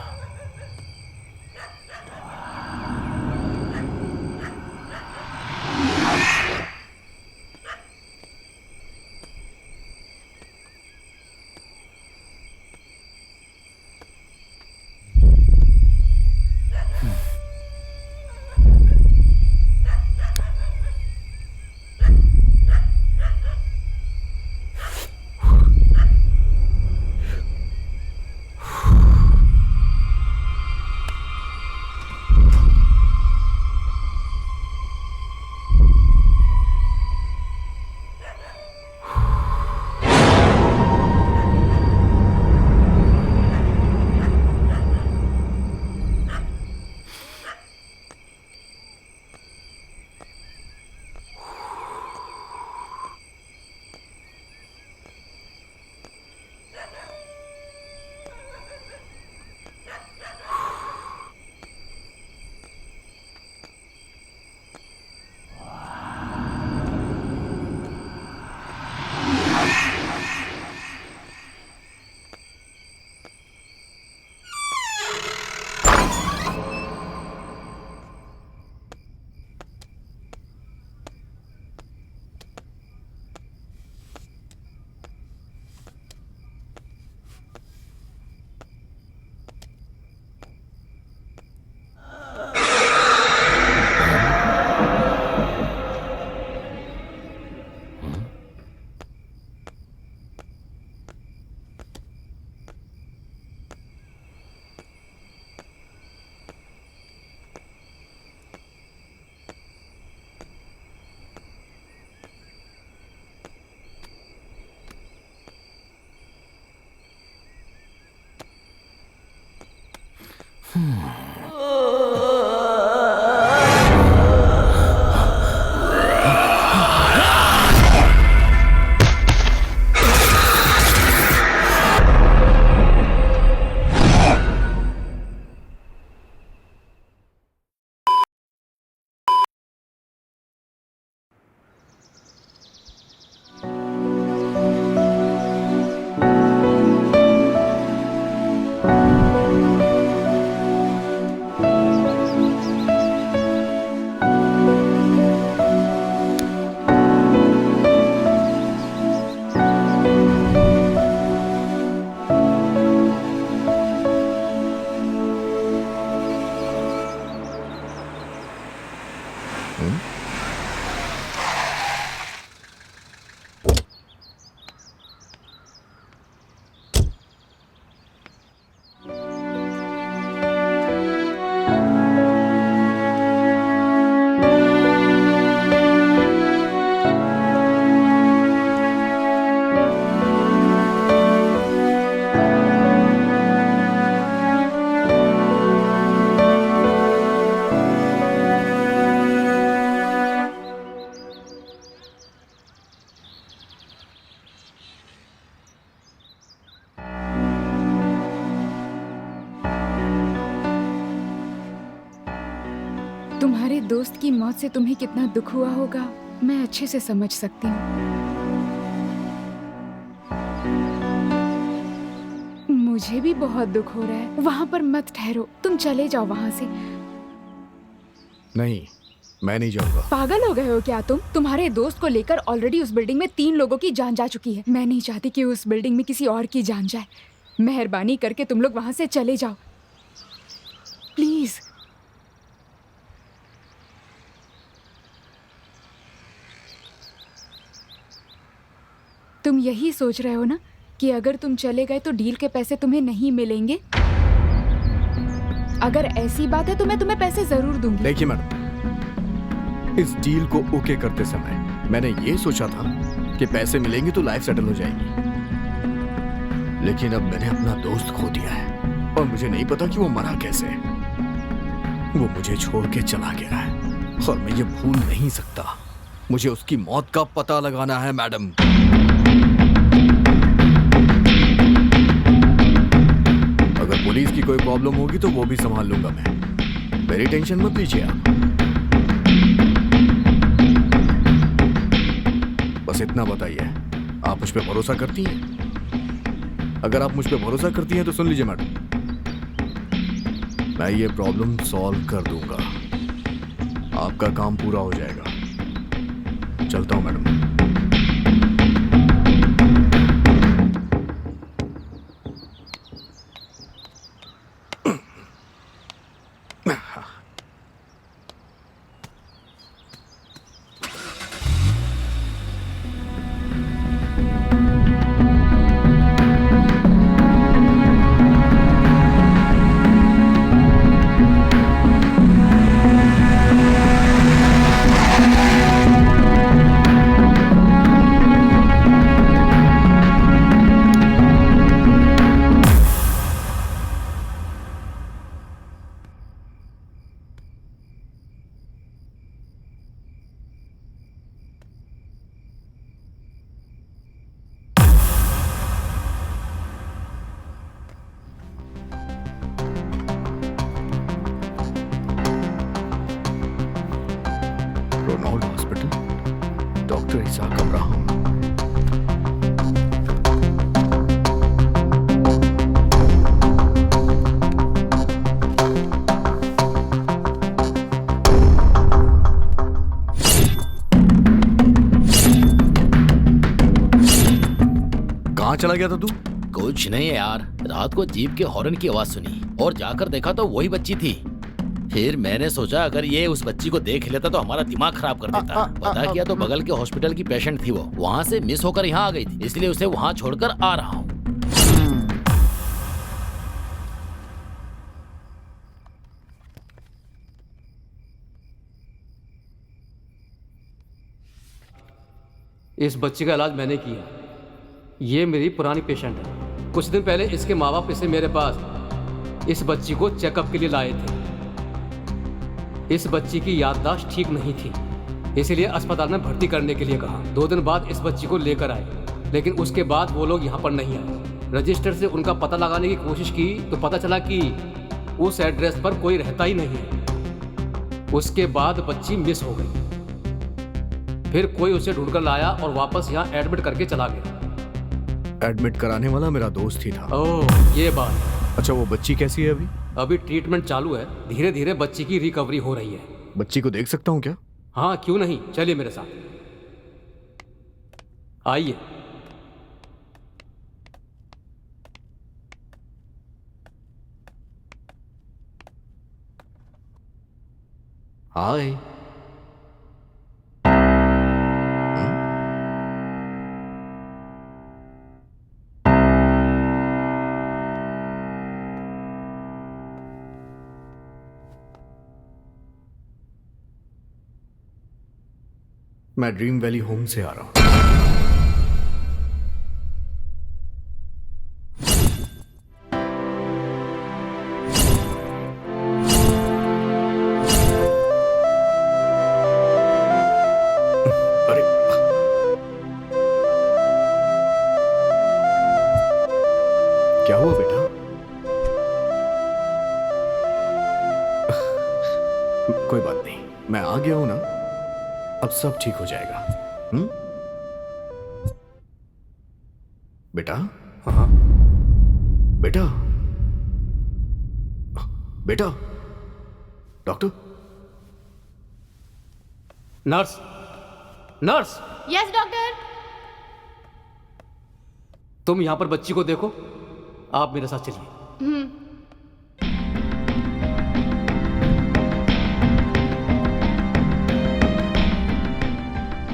तुम्हारे दोस्त की मौत से तुम्हें कितना दुख हुआ होगा मैं अच्छे से समझ सकती हूँ। मुझे भी बहुत दुख हो रहा है। वहाँ पर मत ठहरो, तुम चले जाओ वहाँ से। नहीं, मैं नहीं जाऊंगा। पागल हो गए हो क्या तुम? तुम्हारे दोस्त को लेकर ऑलरेडी उस बिल्डिंग में 3 लोगों की जान जा चुकी है। मैं नहीं चाहती कि उस बिल्डिंग में किसी और की जान जाए। मेहरबानी करके तुम लोग वहाँ से चले जाओ प्लीज। तुम यही सोच रहे हो ना कि अगर तुम चले गए तो डील के पैसे तुम्हें नहीं मिलेंगे? अगर ऐसी बात है तो मैं तुम्हें पैसे जरूर दूंगी। देखिए मैडम, इस डील को ओके करते समय मैंने ये सोचा था कि पैसे मिलेंगे तो लाइफ सेटल हो जाएगी, लेकिन अब मैंने अपना दोस्त खो दिया है और मुझे नहीं पता कि वो मरा कैसे। वो मुझे छोड़ के चला गया है और मैं ये भूल नहीं सकता। मुझे उसकी मौत का पता लगाना है मैडम। अगर पुलिस की कोई प्रॉब्लम होगी तो वो भी संभाल लूंगा मैं, मेरी टेंशन मत लीजिए आप। बस इतना बताइए, आप मुझ पे भरोसा करती हैं? अगर आप मुझ पे भरोसा करती हैं तो सुन लीजिए मैडम, मैं ये प्रॉब्लम सॉल्व कर दूंगा, आपका काम पूरा हो जाएगा। चलता हूं madam. Ronald hospital, doctor Isaac Abraham. कहाँ चला गया था तू? कुछ नहीं है यार, रात को जीप के हॉर्न की आवाज सुनी और जाकर देखा तो वही बच्ची थी। फिर मैंने सोचा अगर ये उस बच्ची को देख लेता तो हमारा दिमाग खराब कर देता। पता किया तो बगल के हॉस्पिटल की पेशेंट थी, वो वहाँ से मिस होकर यहाँ आ गई थी, इसलिए उसे वहाँ छोड़कर आ रहा हूँ। इस बच्ची का इलाज मैंने किया। ये मेरी पुरानी पेशेंट है। कुछ दिन पहले इसके माँ बाप इसे मेरे पास इस बच्ची को चेकअप के लिए लाए थे। इस बच्ची की याददाश्त ठीक नहीं थी, इसलिए अस्पताल में भर्ती करने के लिए कहा। 2 दिन बाद इस बच्ची को लेकर आए, लेकिन उसके बाद वो लोग यहाँ पर नहीं आए। रजिस्टर से उनका पता लगाने की कोशिश की तो पता चला कि उस एड्रेस पर कोई रहता ही नहीं है। उसके बाद बच्ची मिस हो गई। फिर कोई उसे ढूंढकर लाया और वापस यहाँ एडमिट करके चला गया। एडमिट कराने वाला मेरा दोस्त ही था। ओह, ये बात। अच्छा, वो बच्ची कैसी है अभी? अभी ट्रीटमेंट चालू है, धीरे धीरे बच्ची की रिकवरी हो रही है। बच्ची को देख सकता हूँ क्या? हाँ, क्यों नहीं, चलिए मेरे साथ, आइए। हाय। मैं ड्रीम वैली होम से आ रहा हूं। अरे, क्या हुआ बेटा? कोई बात नहीं। मैं आ गया हूं ना, अब सब ठीक हो जाएगा। बेटा, हाँ बेटा, बेटा, doctor. Nurse, nurse, yes doctor. तुम यहां पर बच्ची को देखो, आप मेरे साथ चलिए।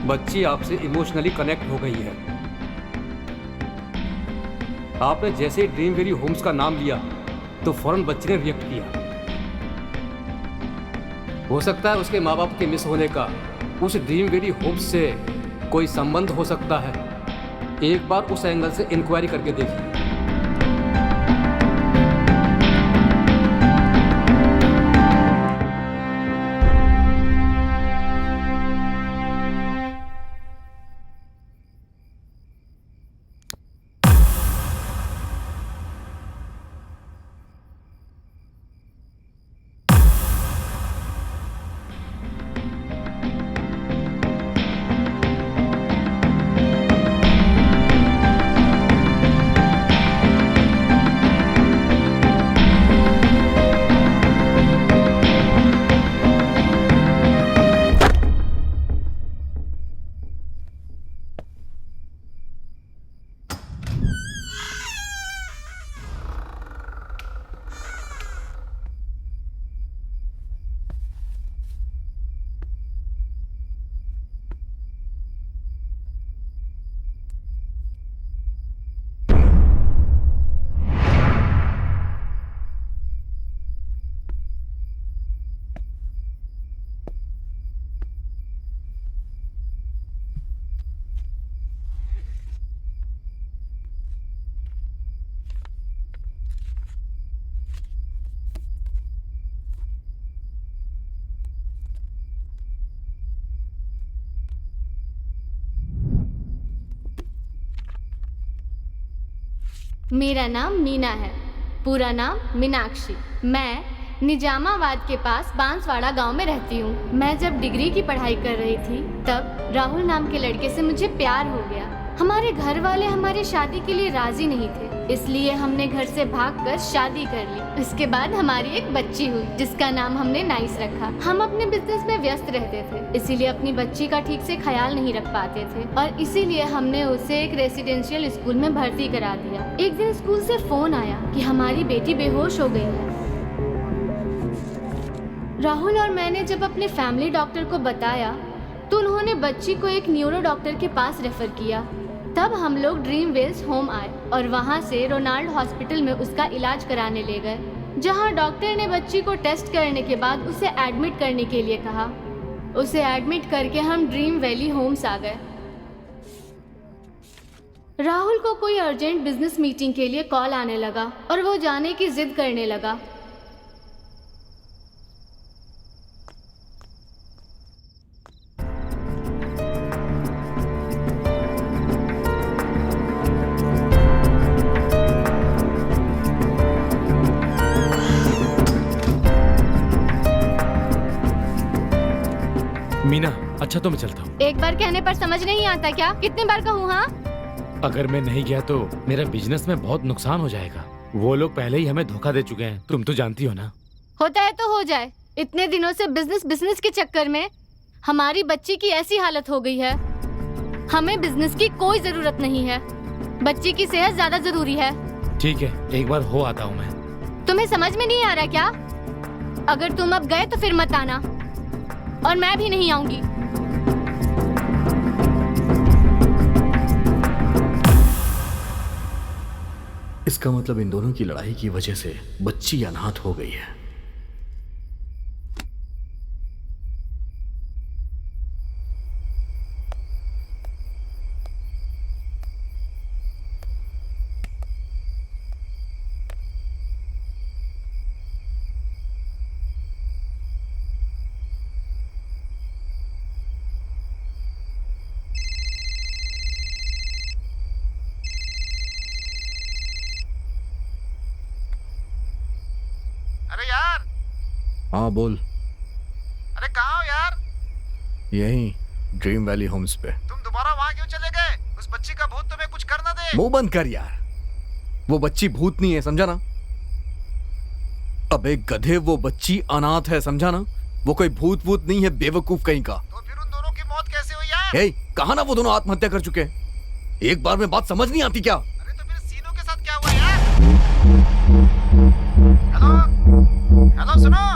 बच्ची आपसे इमोशनली कनेक्ट हो गई है। आपने जैसे ही ड्रीम वेली होम्स का नाम लिया तो फौरन बच्ची ने रिएक्ट किया। हो सकता है उसके माँ बाप के मिस होने का उस ड्रीम वेली होम्स से कोई संबंध हो सकता है। एक बार उस एंगल से इंक्वायरी करके देखिए। मेरा नाम मीना है, पूरा नाम मीनाक्षी। मैं निजामाबाद के पास बांसवाड़ा गांव में रहती हूँ। मैं जब डिग्री की पढ़ाई कर रही थी तब राहुल नाम के लड़के से मुझे प्यार हो गया। हमारे घर वाले हमारी शादी के लिए राजी नहीं थे, इसलिए हमने घर से भागकर शादी कर ली। इसके बाद हमारी एक बच्ची हुई जिसका नाम हमने नाइस रखा। हम अपने बिजनेस में व्यस्त रहते थे, इसीलिए अपनी बच्ची का ठीक से ख्याल नहीं रख पाते थे और इसीलिए हमने उसे एक रेसिडेंशियल स्कूल में भर्ती करा दिया। एक दिन स्कूल से फोन आया कि हमारी बेटी बेहोश हो गई है। राहुल और मैंने जब अपने फैमिली डॉक्टर को बताया तो उन्होंने बच्ची को एक न्यूरो डॉक्टर के पास रेफर किया। तब हम लोग ड्रीम वेल्स होम आए और वहाँ से रोनाल्ड हॉस्पिटल में उसका इलाज कराने ले गए, जहाँ डॉक्टर ने बच्ची को टेस्ट करने के बाद उसे एडमिट करने के लिए कहा। उसे एडमिट करके हम ड्रीम वैली होम्स आ गए। राहुल को कोई अर्जेंट बिजनेस मीटिंग के लिए कॉल आने लगा और वो जाने की जिद करने लगा। मीना, अच्छा तो मैं चलता हूँ। एक बार कहने पर समझ नहीं आता क्या? कितनी बार कहूँ? हाँ, अगर मैं नहीं गया तो मेरा बिजनेस में बहुत नुकसान हो जाएगा। वो लोग पहले ही हमें धोखा दे चुके हैं, तुम तो जानती हो ना। होता है तो हो जाए। इतने दिनों से बिजनेस के चक्कर में हमारी बच्ची की ऐसी हालत हो गई है। हमें बिजनेस की कोई जरूरत नहीं है, बच्ची की सेहत ज्यादा जरूरी है। ठीक है, एक बार हो आता हूँ मैं। तुम्हें समझ में नहीं आ रहा क्या? अगर तुम अब गए तो फिर मत आना और मैं भी नहीं आऊंगी। इसका मतलब इन दोनों की लड़ाई की वजह से बच्ची अनाथ हो गई है। अरे यार, हाँ बोल। अरे कहाँ हो यार? यही ड्रीम वैली होम्स पे। तुम दोबारा वहाँ क्यों चले गए? उस बच्ची का भूत तुम्हें कुछ कर ना दे। मुंह बंद कर यार, वो बच्ची भूत नहीं है, समझा ना? अबे गधे, वो बच्ची अनाथ है, समझा ना? वो कोई भूत वूत नहीं है, बेवकूफ कहीं का। तो फिर उन दोनों की मौत कैसे हुई यार? हे, कहा ना वो दोनों आत्महत्या कर चुके हैं। एक बार में बात समझ नहीं आती क्या? अरे तो फिर सीनों के साथ क्या हुआ यार? हेलो हेलो, सुनो।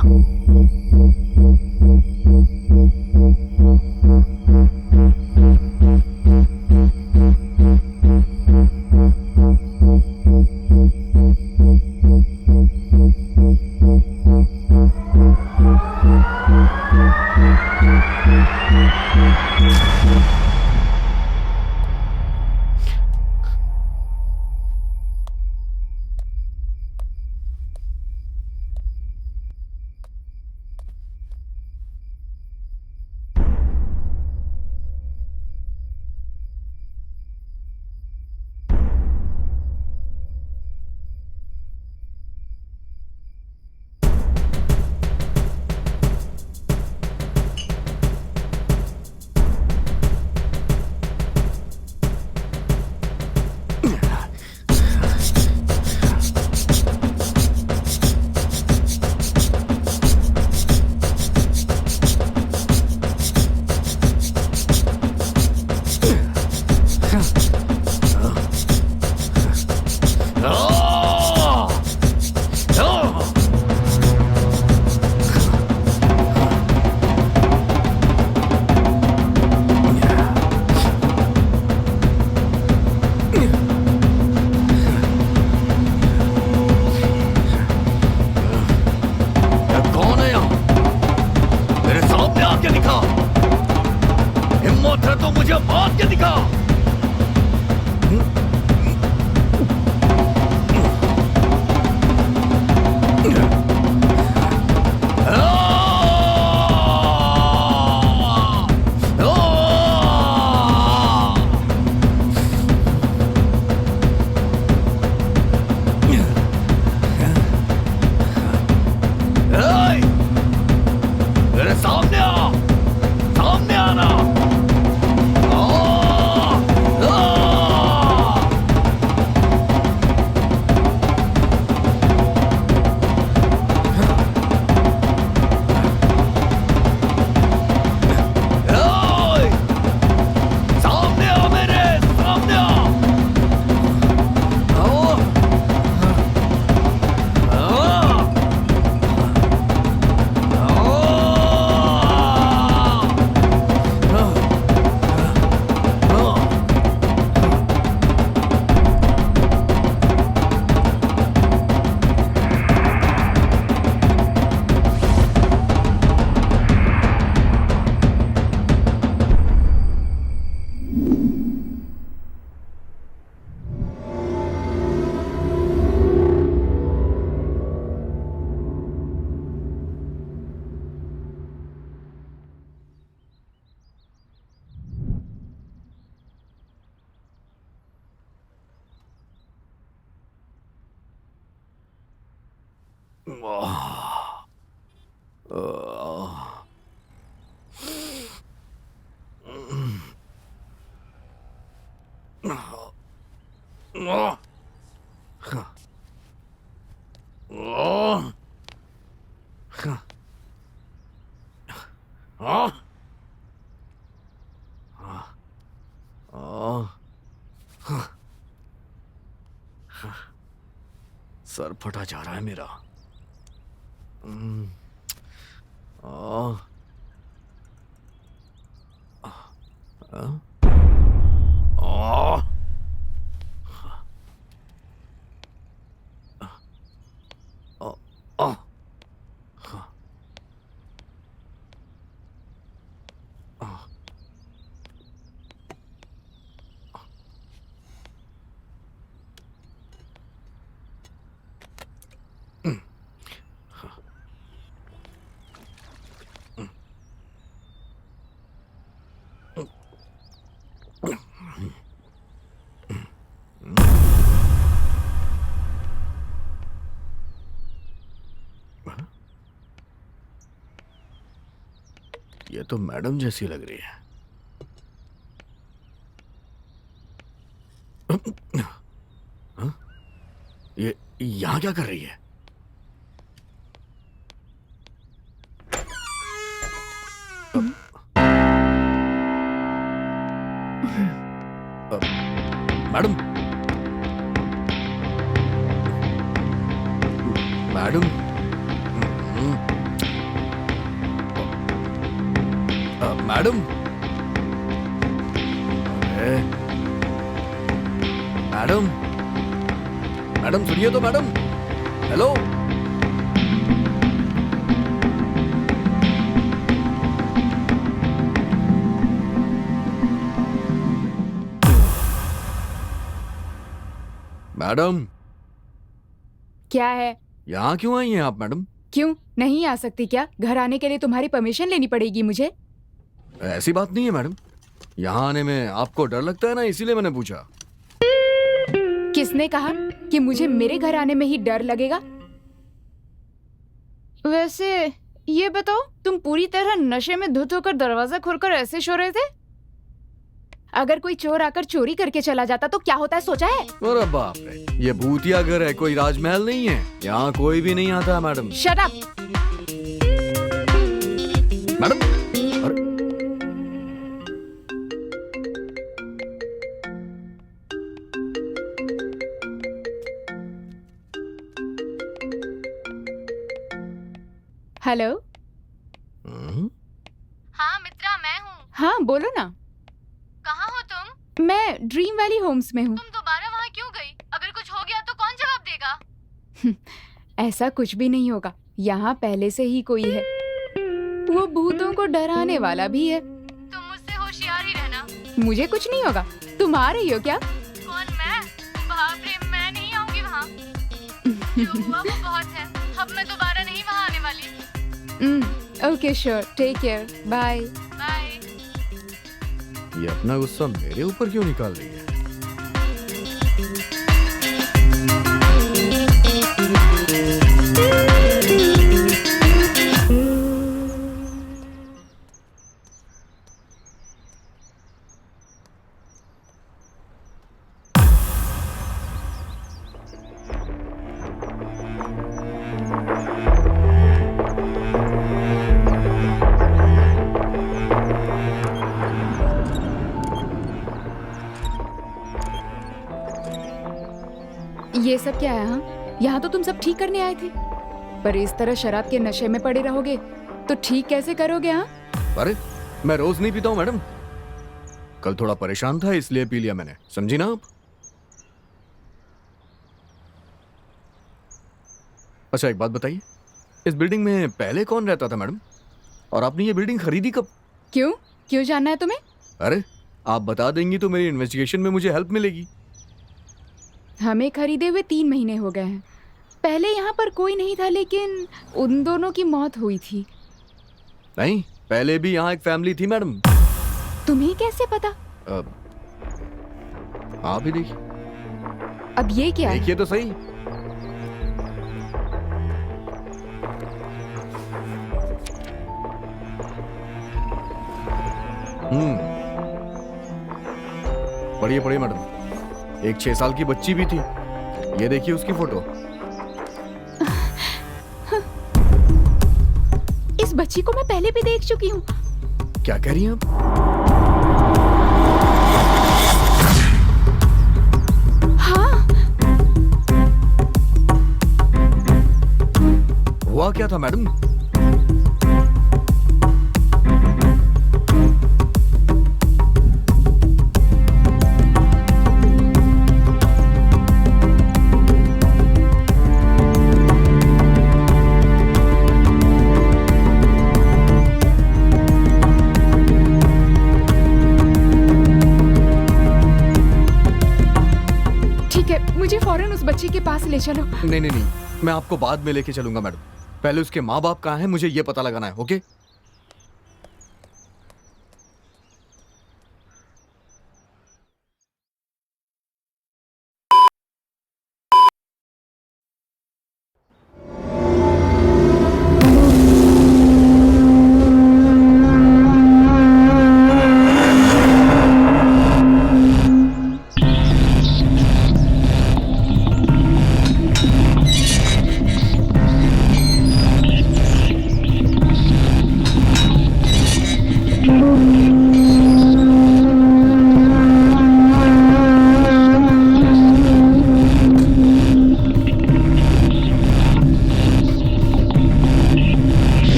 सर फटा जा रहा है मेरा। ये तो मैडम जैसी लग रही है। हाँ? ये यहाँ क्या कर रही है? मैडम, मैडम, मैडम, अरे, मैडम, मैडम सुनिए तो मैडम, हेलो। मैडम, क्या है? यहाँ क्यों आई हैं आप मैडम? क्यों नहीं आ सकती क्या? घर आने के लिए तुम्हारी परमिशन लेनी पड़ेगी मुझे। ऐसी बात नहीं है मैडम, यहाँ आने में आपको डर लगता है ना, इसीलिए मैंने पूछा। किसने कहा कि मुझे मेरे घर आने में ही डर लगेगा? वैसे ये बताओ, तुम पूरी तरह नशे में धुत होकर दरवाजा खोलकर ऐसे सो रहे थे? अगर कोई चोर आकर चोरी करके चला जाता तो क्या होता है, सोचा है? अरे बाप रे, ये भूतिया घर है, कोई राजमहल नहीं है। यहाँ कोई भी नहीं आता मैडम। Shut up. मैडम, अरे हेलो। हाँ मित्रा, मैं हूँ। हाँ बोलो ना। कहाँ हो तुम? मैं ड्रीम वैली होम्स में हूँ। तुम दोबारा वहाँ क्यों गई? अगर कुछ हो गया तो कौन जवाब देगा? ऐसा कुछ भी नहीं होगा, यहाँ पहले से ही कोई है। वो भूतों को डराने वाला भी है। तुम मुझसे होशियार ही रहना। मुझे कुछ नहीं होगा। तुम आ रही हो क्या? कौन, मैं? बाप रे, मैं नहीं आऊंगी वहाँ। जो हुआ वो बहुत है। अब मैं दोबारा नहीं वहाँ आने वाली। Okay sure, take care, bye. Bye. ये अपना गुस्सा मेरे ऊपर क्यों निकाल रही है? ये सब क्या है? हाँ, यहाँ तो तुम सब ठीक करने आए थे, पर इस तरह शराब के नशे में पड़े रहोगे तो ठीक कैसे करोगे? हाँ, अरे मैं रोज नहीं पीता हूँ मैडम, कल थोड़ा परेशान था इसलिए पी लिया मैंने, समझी ना आप? अच्छा एक बात बताइए, इस बिल्डिंग में पहले कौन रहता था मैडम? और आपने ये बिल्डिंग खरीदी कब? क्यों क्यों जानना है तुम्हें? अरे आप बता देंगी तो मेरी इन्वेस्टिगेशन में मुझे हेल्प मिलेगी। हमें खरीदे हुए 3 महीने हो गए हैं। पहले यहाँ पर कोई नहीं था, लेकिन उन दोनों की मौत हुई थी। नहीं, पहले भी यहाँ एक फैमिली थी मैडम। तुम्हें कैसे पता? आप ही देखिए। अब ये क्या है? देखिए तो सही। पढ़िए पढ़िए मैडम। एक 6 साल की बच्ची भी थी, ये देखिए उसकी फोटो। इस बच्ची को मैं पहले भी देख चुकी हूँ। क्या कह रही हैं आप? हाँ, हुआ क्या था मैडम? मुझे फौरन उस बच्ची के पास ले चलो। नहीं नहीं नहीं, मैं आपको बाद में लेके चलूंगा मैडम। पहले उसके माँ बाप कहाँ हैं मुझे ये पता लगाना है, ओके?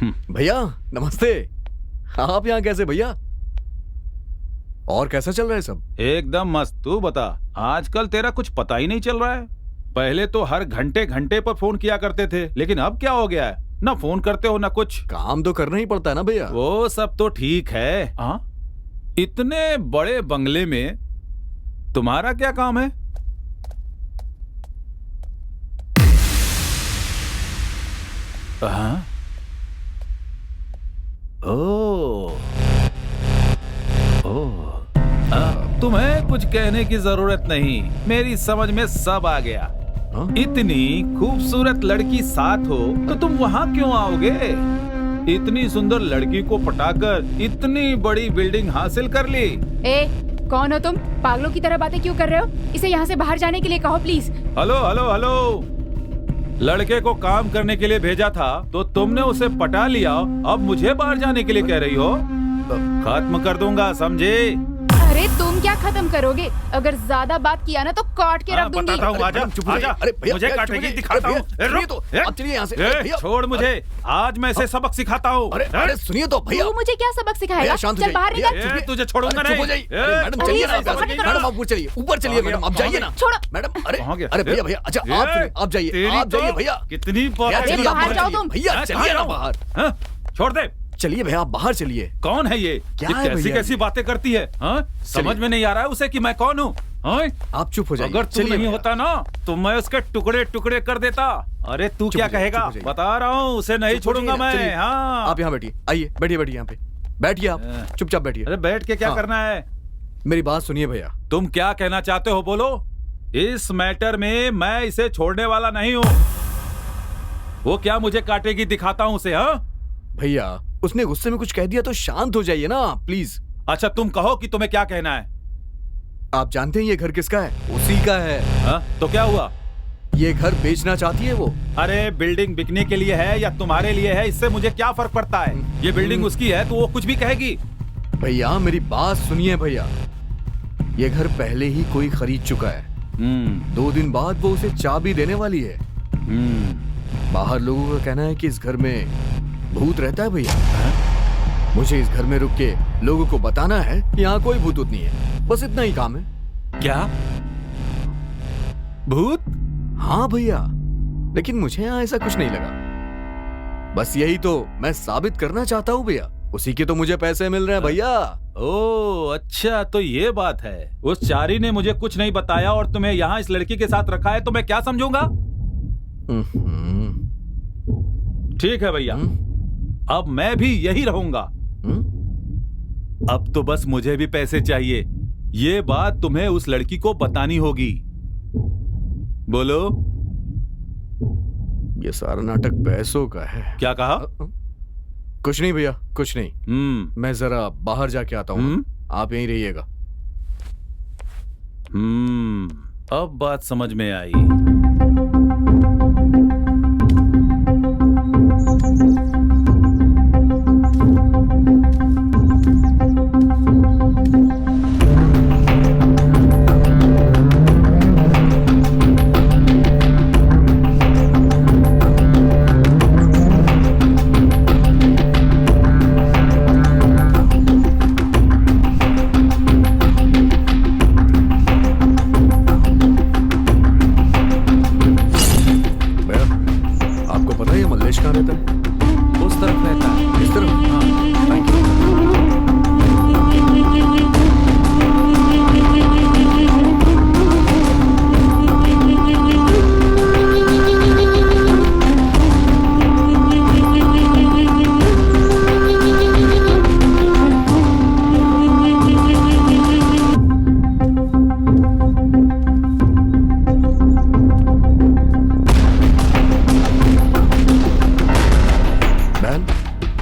भैया नमस्ते। आप यहाँ कैसे भैया? और कैसा चल रहा है सब? एकदम मस्त। तू बता, आजकल तेरा कुछ पता ही नहीं चल रहा है। पहले तो हर घंटे घंटे पर फोन किया करते थे, लेकिन अब क्या हो गया है? ना फोन करते हो ना कुछ। काम तो करना ही पड़ता है ना भैया। वो सब तो ठीक है। हाँ, इतने बड़े बंगले में तुम्हारा क्या काम है? हाँ? ओ, तुम्हें कुछ कहने की जरूरत नहीं, मेरी समझ में सब आ गया। हाँ? इतनी खूबसूरत लड़की साथ हो तो तुम वहाँ क्यों आओगे? इतनी सुंदर लड़की को पटाकर इतनी बड़ी बिल्डिंग हासिल कर ली। ए, कौन हो तुम? पागलों की तरह बातें क्यों कर रहे हो? इसे यहाँ से बाहर जाने के लिए कहो प्लीज। हेलो हेलो हेलो, लड़के को काम करने के लिए भेजा था तो तुमने उसे पटा लिया, अब मुझे बाहर जाने के लिए कह रही हो? खत्म कर दूंगा, समझे? अरे तुम क्या खत्म करोगे? अगर ज्यादा बात किया ना तो काट के रख दूंगी। बताता हूँ, आजा, आजा, अरे भैया, मुझे भैया, काटेगी, चुप हो दिखाता हूँ। जाइए। सुनिए तो, आप चलिए यहाँ से। भैया, छोड़ मुझे, आज मैं इसे सबक सिखाता हूँ। अरे सुनिए तो भैया। तू मुझे क्या सबक सिखाएगा? भैया, शांत हो चल बाहर जाइए। निकल। तुझे छोड़ूंगा चुप हो नहीं। जाइए। मैडम चलिए ना, मैडम आप ऊपर चलिए, ऊपर चलिए मैडम, आप जाइए ना। छोड़ो। मैडम कहाँ गया? अरे भैया भैया, अच्छा आप जाइए, आप जाइए भैया। कितनी भैया, बात चलिए, बाहर आप जाओ चलिए। तुम। भैया चलिए ना बाहर। छोड़ दे। चलिए भैया, आप बाहर चलिए। कौन है ये? क्या ये है कैसी भैया कैसी ये? बातें करती है? हाँ? समझ में नहीं आ रहा है उसे कि मैं कौन हूँ? हाँ? आप चुप हो जाइए। अगर तू चलिए नहीं भैया। होता ना तो मैं उसके टुकड़े टुकड़े कर देता। अरे तू चुप क्या हो जाइए, कहेगा? चुप हो जाइए। बता रहा हूँ, उसे नहीं चुप हो छोड़ूंगा जाइए ना, चलिए। मैं। हाँ, आप यहाँ बैठिए, आइए बैठिए बैठिए यहाँ पे बैठिए। आप चुपचाप बैठिए। अरे बैठ के क्या हाँ। करना है? मेरी बात सुनिए भैया। तुम क्या कहना चाहते हो बोलो? इस मैटर में मैं इसे छोड़ने वाला नहीं हूँ। वो क्या मुझे काटेगी, दिखाता हूँ उसे। हाँ भैया, उसने गुस्से में कुछ कह दिया तो शांत हो जाइए ना प्लीज। अच्छा, तुम कहो कि तुम्हें क्या कहना है। आप जानते हैं ये घर किसका है? उसी का है। हाँ? तो क्या हुआ? ये घर बेचना चाहती है वो। अरे बिल्डिंग बिकने के लिए है या तुम्हारे लिए है, इससे मुझे क्या फर्क पड़ता है? ये बिल्डिंग उसकी है तो वो कुछ भी कहेगी। भैया मेरी बात सुनिए भैया, ये घर पहले ही कोई खरीद चुका है। 2 दिन बाद वो उसे चाबी देने वाली है। बाहर लोगों का कहना है कि इस घर में भूत रहता है भैया। मुझे इस घर में रुक के लोगों को बताना है कि यहाँ कोई भूत नहीं है, बस इतना ही काम है। क्या भूत? हाँ भैया, लेकिन मुझे यहाँ ऐसा कुछ नहीं लगा। बस यही तो मैं साबित करना चाहता हूँ भैया। उसी के तो मुझे पैसे मिल रहे हैं भैया। ओ अच्छा, तो ये बात है। उस चारी ने मुझे कुछ नहीं बताया और तुम्हें यहाँ इस लड़की के साथ रखा है, तो मैं क्या समझूंगा? ठीक है भैया, अब मैं भी यही रहूंगा। अब तो बस मुझे भी पैसे चाहिए। ये बात तुम्हें उस लड़की को बतानी होगी। बोलो। ये सारा नाटक पैसों का है। क्या कहा? कुछ नहीं भैया, कुछ नहीं। मैं जरा बाहर जाके आता हूँ, आप यहीं रहिएगा। अब बात समझ में आई।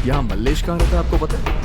यहाँ मल्लेश कहाँ रहता है आपको पता है?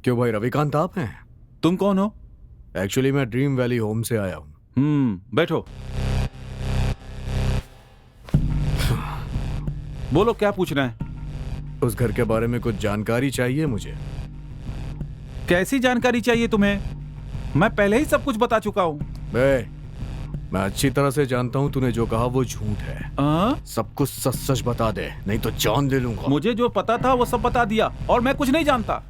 क्यों भाई रविकांत आप हैं? तुम कौन हो? एक्चुअली मैं ड्रीम वैली होम से आया हूँ। बैठो। बोलो क्या पूछना है? उस घर के बारे में कुछ जानकारी चाहिए मुझे। कैसी जानकारी चाहिए तुम्हें? मैं पहले ही सब कुछ बता चुका हूँ। मैं अच्छी तरह से जानता हूँ तूने जो कहा वो झूठ है। सब कुछ सच सच बता दे, नहीं तो जान ले लूंगा। मुझे जो पता था वो सब बता दिया और मैं कुछ नहीं जानता।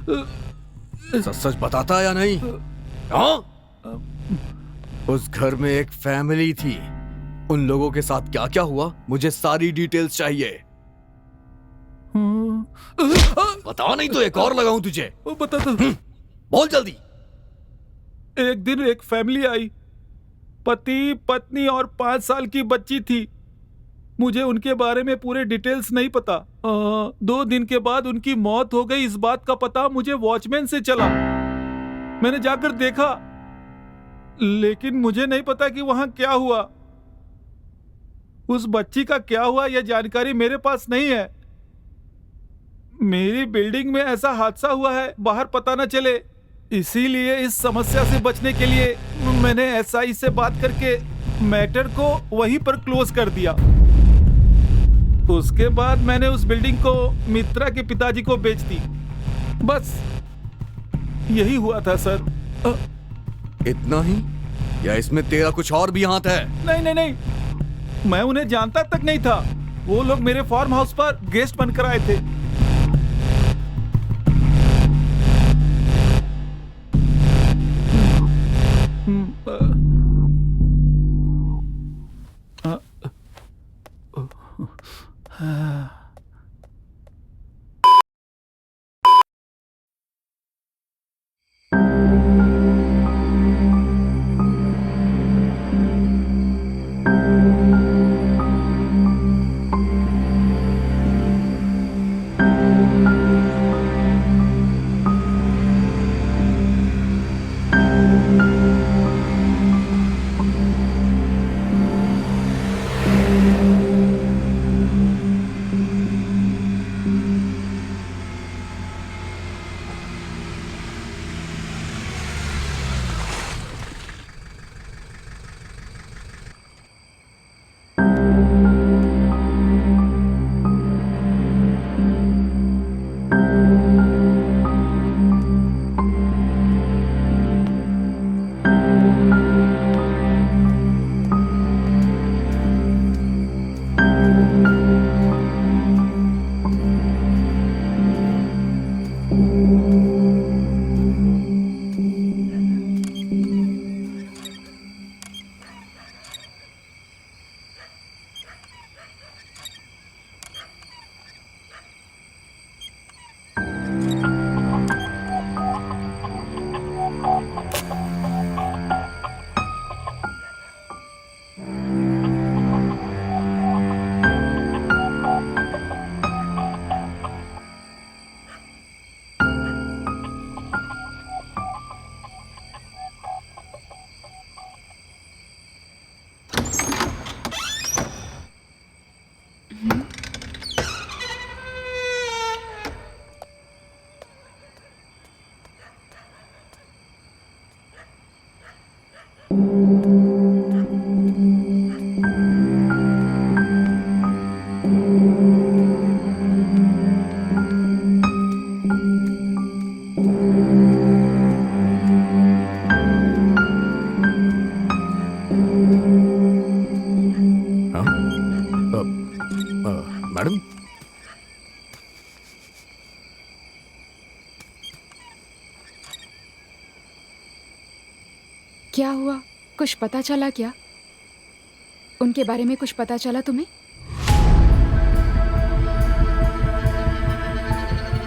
सच सच बताता या नहीं? हाँ? उस घर में एक फैमिली थी, उन लोगों के साथ क्या क्या हुआ मुझे सारी डिटेल्स चाहिए। बता नहीं तो एक और लगाऊं तुझे। बता दो। बोल जल्दी। एक दिन एक फैमिली आई, पति पत्नी और 5 साल की बच्ची थी। मुझे उनके बारे में पूरे डिटेल्स नहीं पता। 2 दिन के बाद उनकी मौत हो गई, इस बात का पता मुझे वॉचमैन से चला। मैंने जाकर देखा, लेकिन मुझे नहीं पता कि वहां क्या हुआ। उस बच्ची का क्या हुआ यह जानकारी मेरे पास नहीं है। मेरी बिल्डिंग में ऐसा हादसा हुआ है, बाहर पता न चले, इसीलिए इस समस्या से बचने के लिए मैंने एसआई से बात करके मैटर को वहीं पर क्लोज कर दिया। उसके बाद मैंने उस बिल्डिंग को मित्रा के पिताजी को बेच दी। बस यही हुआ था सर। इतना ही या इसमें तेरा कुछ और भी हाथ है? नहीं नहीं नहीं, मैं उन्हें जानता तक नहीं था। वो लोग मेरे फार्म हाउस पर गेस्ट बनकर आए थे। मैडम, क्या हुआ? कुछ पता चला क्या? उनके बारे में कुछ पता चला तुम्हें?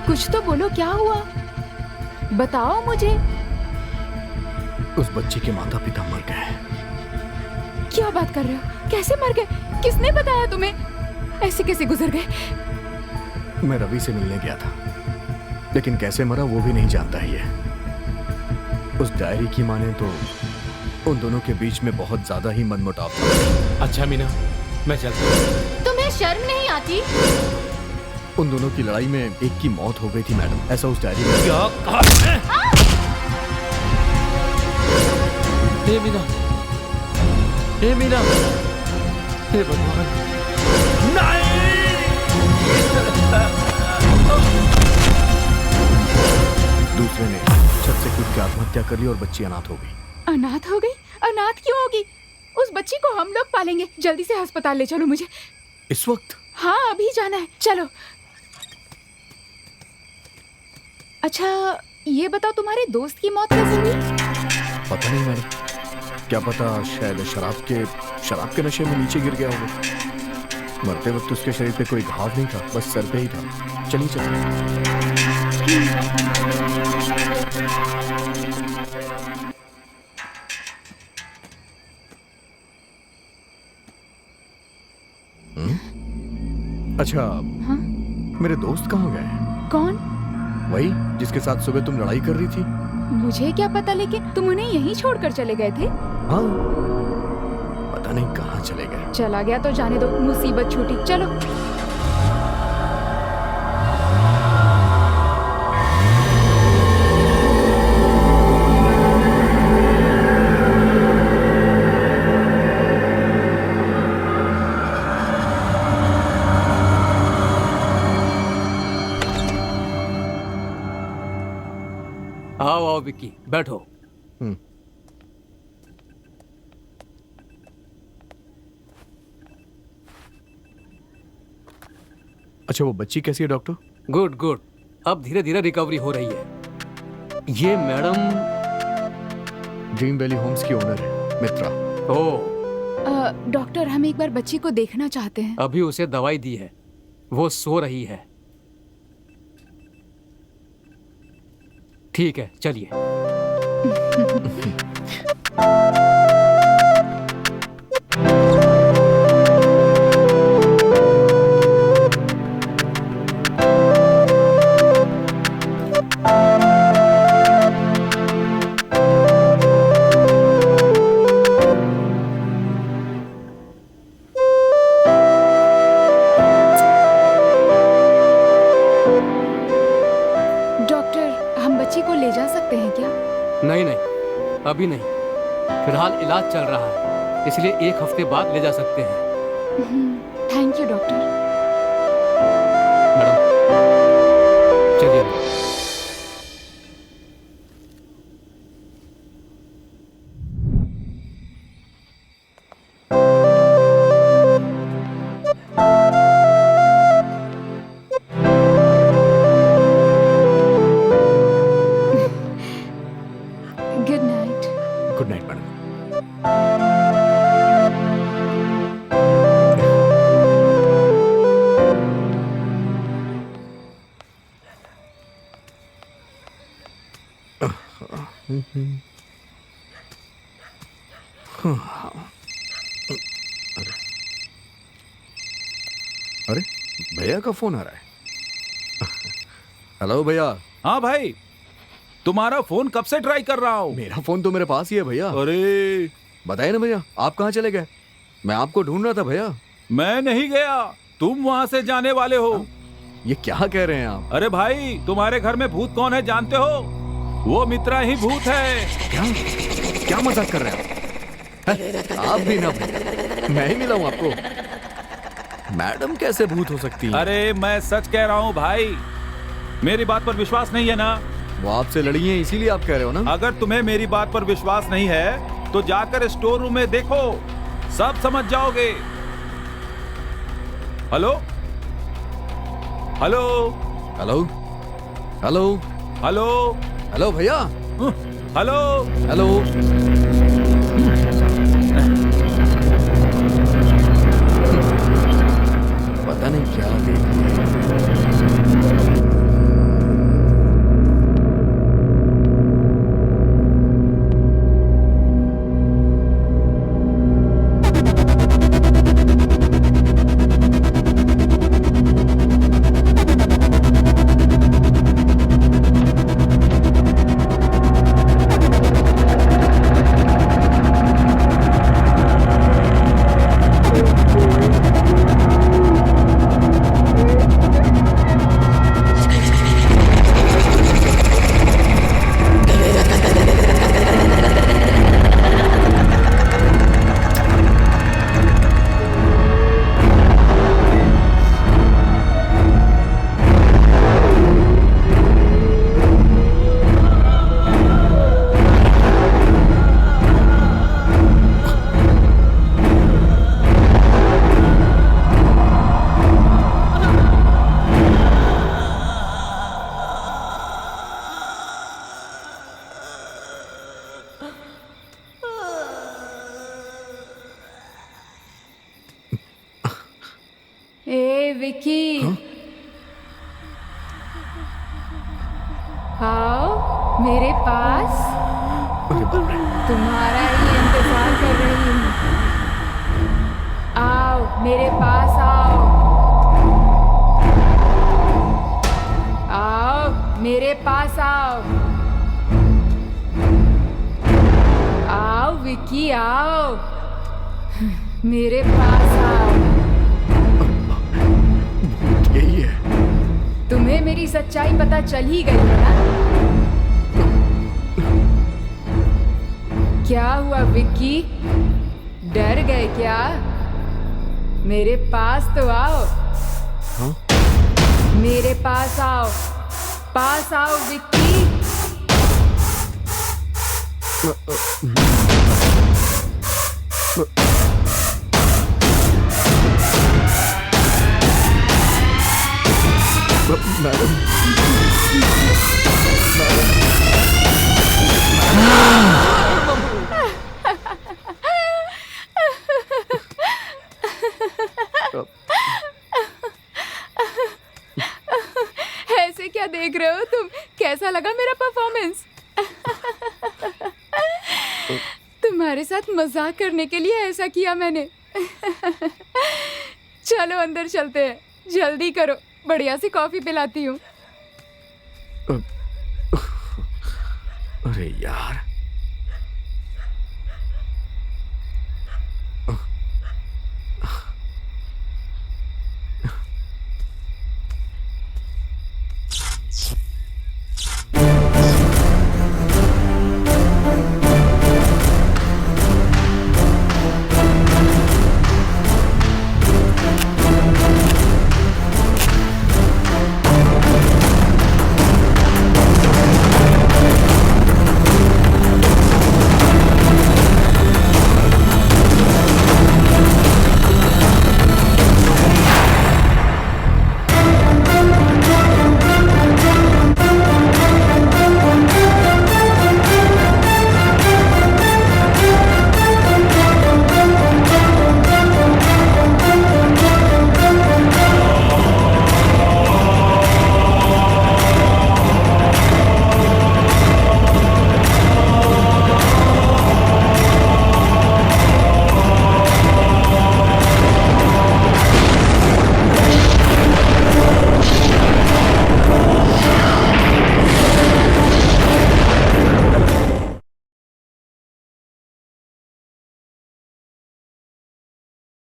कुछ तो बोलो, क्या हुआ? बताओ मुझे। उस बच्ची के माता पिता मर गए। क्या बात कर रहे हो? कैसे मर गए? किसने बताया तुम्हें? ऐसे कैसे गुजर गए? मैं रवि से मिलने गया था, लेकिन कैसे मरा वो भी नहीं जानता ही है। उस डायरी की माने तो उन दोनों के बीच में बहुत ज्यादा ही मनमुटाव था। अच्छा मीना, मैं चलता हूँ। तुम्हें शर्म नहीं आती? उन दोनों की लड़ाई में एक की मौत हो गई थी मैडम, ऐसा उस डायरी में। क्या कहा? हे मीना, हे मीना, हे भगवान। दूसरे ने छत से कूद के आत्महत्या कर ली और बच्ची अनाथ हो गई। अनाथ हो गई? अनाथ क्यों होगी? उस बच्ची को हम लोग पालेंगे। जल्दी से अस्पताल ले चलो मुझे। इस वक्त? हाँ, अभी जाना है, चलो। अच्छा, ये बताओ तुम्हारे दोस्त की मौत कैसे हुई? पता नहीं मैडम, क्या पता शायद शराब के नशे में नीचे गिर गया होगा। मरते वक्त उसके शरीर पे कोई घाव नहीं था, बस सर पे ही था। चलिए चलिए। अच्छा, हाँ? मेरे दोस्त कहाँ गए? कौन? वही जिसके साथ सुबह तुम लड़ाई कर रही थी। मुझे क्या पता, लेकिन तुम उन्हें यहीं छोड़कर चले गए थे। हाँ, पता नहीं कहाँ चले गए। चला गया तो जाने दो, मुसीबत छूटी। चलो। आओ आओ विक्की, बैठो। अच्छा, वो बच्ची कैसी है डॉक्टर? गुड गुड, अब धीरे धीरे रिकवरी हो रही है। ये मैडम ड्रीम वैली होम्स की ओनर है, मित्रा। ओ, डॉक्टर, हम एक बार बच्ची को देखना चाहते हैं। अभी उसे दवाई दी है, वो सो रही है। ठीक है, चलिए। नहीं नहीं, अभी नहीं, फिलहाल इलाज चल रहा है, इसलिए 1 हफ्ते बाद ले जा सकते हैं। Thank you doctor. मैडम चलिए। Good night. Good night madam. अरे भैया का फोन आ रहा है। हेलो भैया। हाँ भाई, तुम्हारा फोन कब से ट्राई कर रहा हूँ। मेरा फोन तो मेरे पास ही है भैया। अरे बताइए ना भैया, आप कहाँ चले गए? मैं आपको ढूंढ रहा था भैया। मैं नहीं गया, तुम वहाँ से जाने वाले हो। ये क्या कह रहे हैं आप? अरे भाई, तुम्हारे घर में भूत कौन है जानते हो? वो मित्रा ही भूत है। क्या क्या मजाक कर रहे हैं आप भी ना भैया, मैं ही मिला हूँ आपको। मैडम कैसे भूत हो सकती है? अरे मैं सच कह रहा हूँ भाई, मेरी बात पर विश्वास नहीं है ना? वो आपसे लड़ी है इसीलिए आप कह रहे हो ना? अगर तुम्हें मेरी बात पर विश्वास नहीं है तो जाकर स्टोर रूम में देखो, सब समझ जाओगे। Hello hello hello hello hello hello भैया। Hello hello. पता नहीं क्या देख लिया। ए विकी, आओ मेरे पास, अरे बाप रे। तुम्हारा ही इंतजार कर रही हूँ। आओ मेरे पास आओ, आओ मेरे पास आओ, आओ विकी आओ, मेरे पास आओ। यही है। तुम्हें मेरी सच्चाई पता चल ही गई है ना? क्या हुआ विक्की, डर गए क्या? मेरे पास तो आओ। हाँ? मेरे पास आओ विक्की। मैडम, ऐसे क्या देख रहे हो तुम? कैसा लगा मेरा परफॉर्मेंस? तुम्हारे साथ मजाक करने के लिए ऐसा किया मैंने। चलो अंदर चलते हैं, जल्दी करो, बढ़िया सी कॉफी पिलाती हूँ। अरे यार,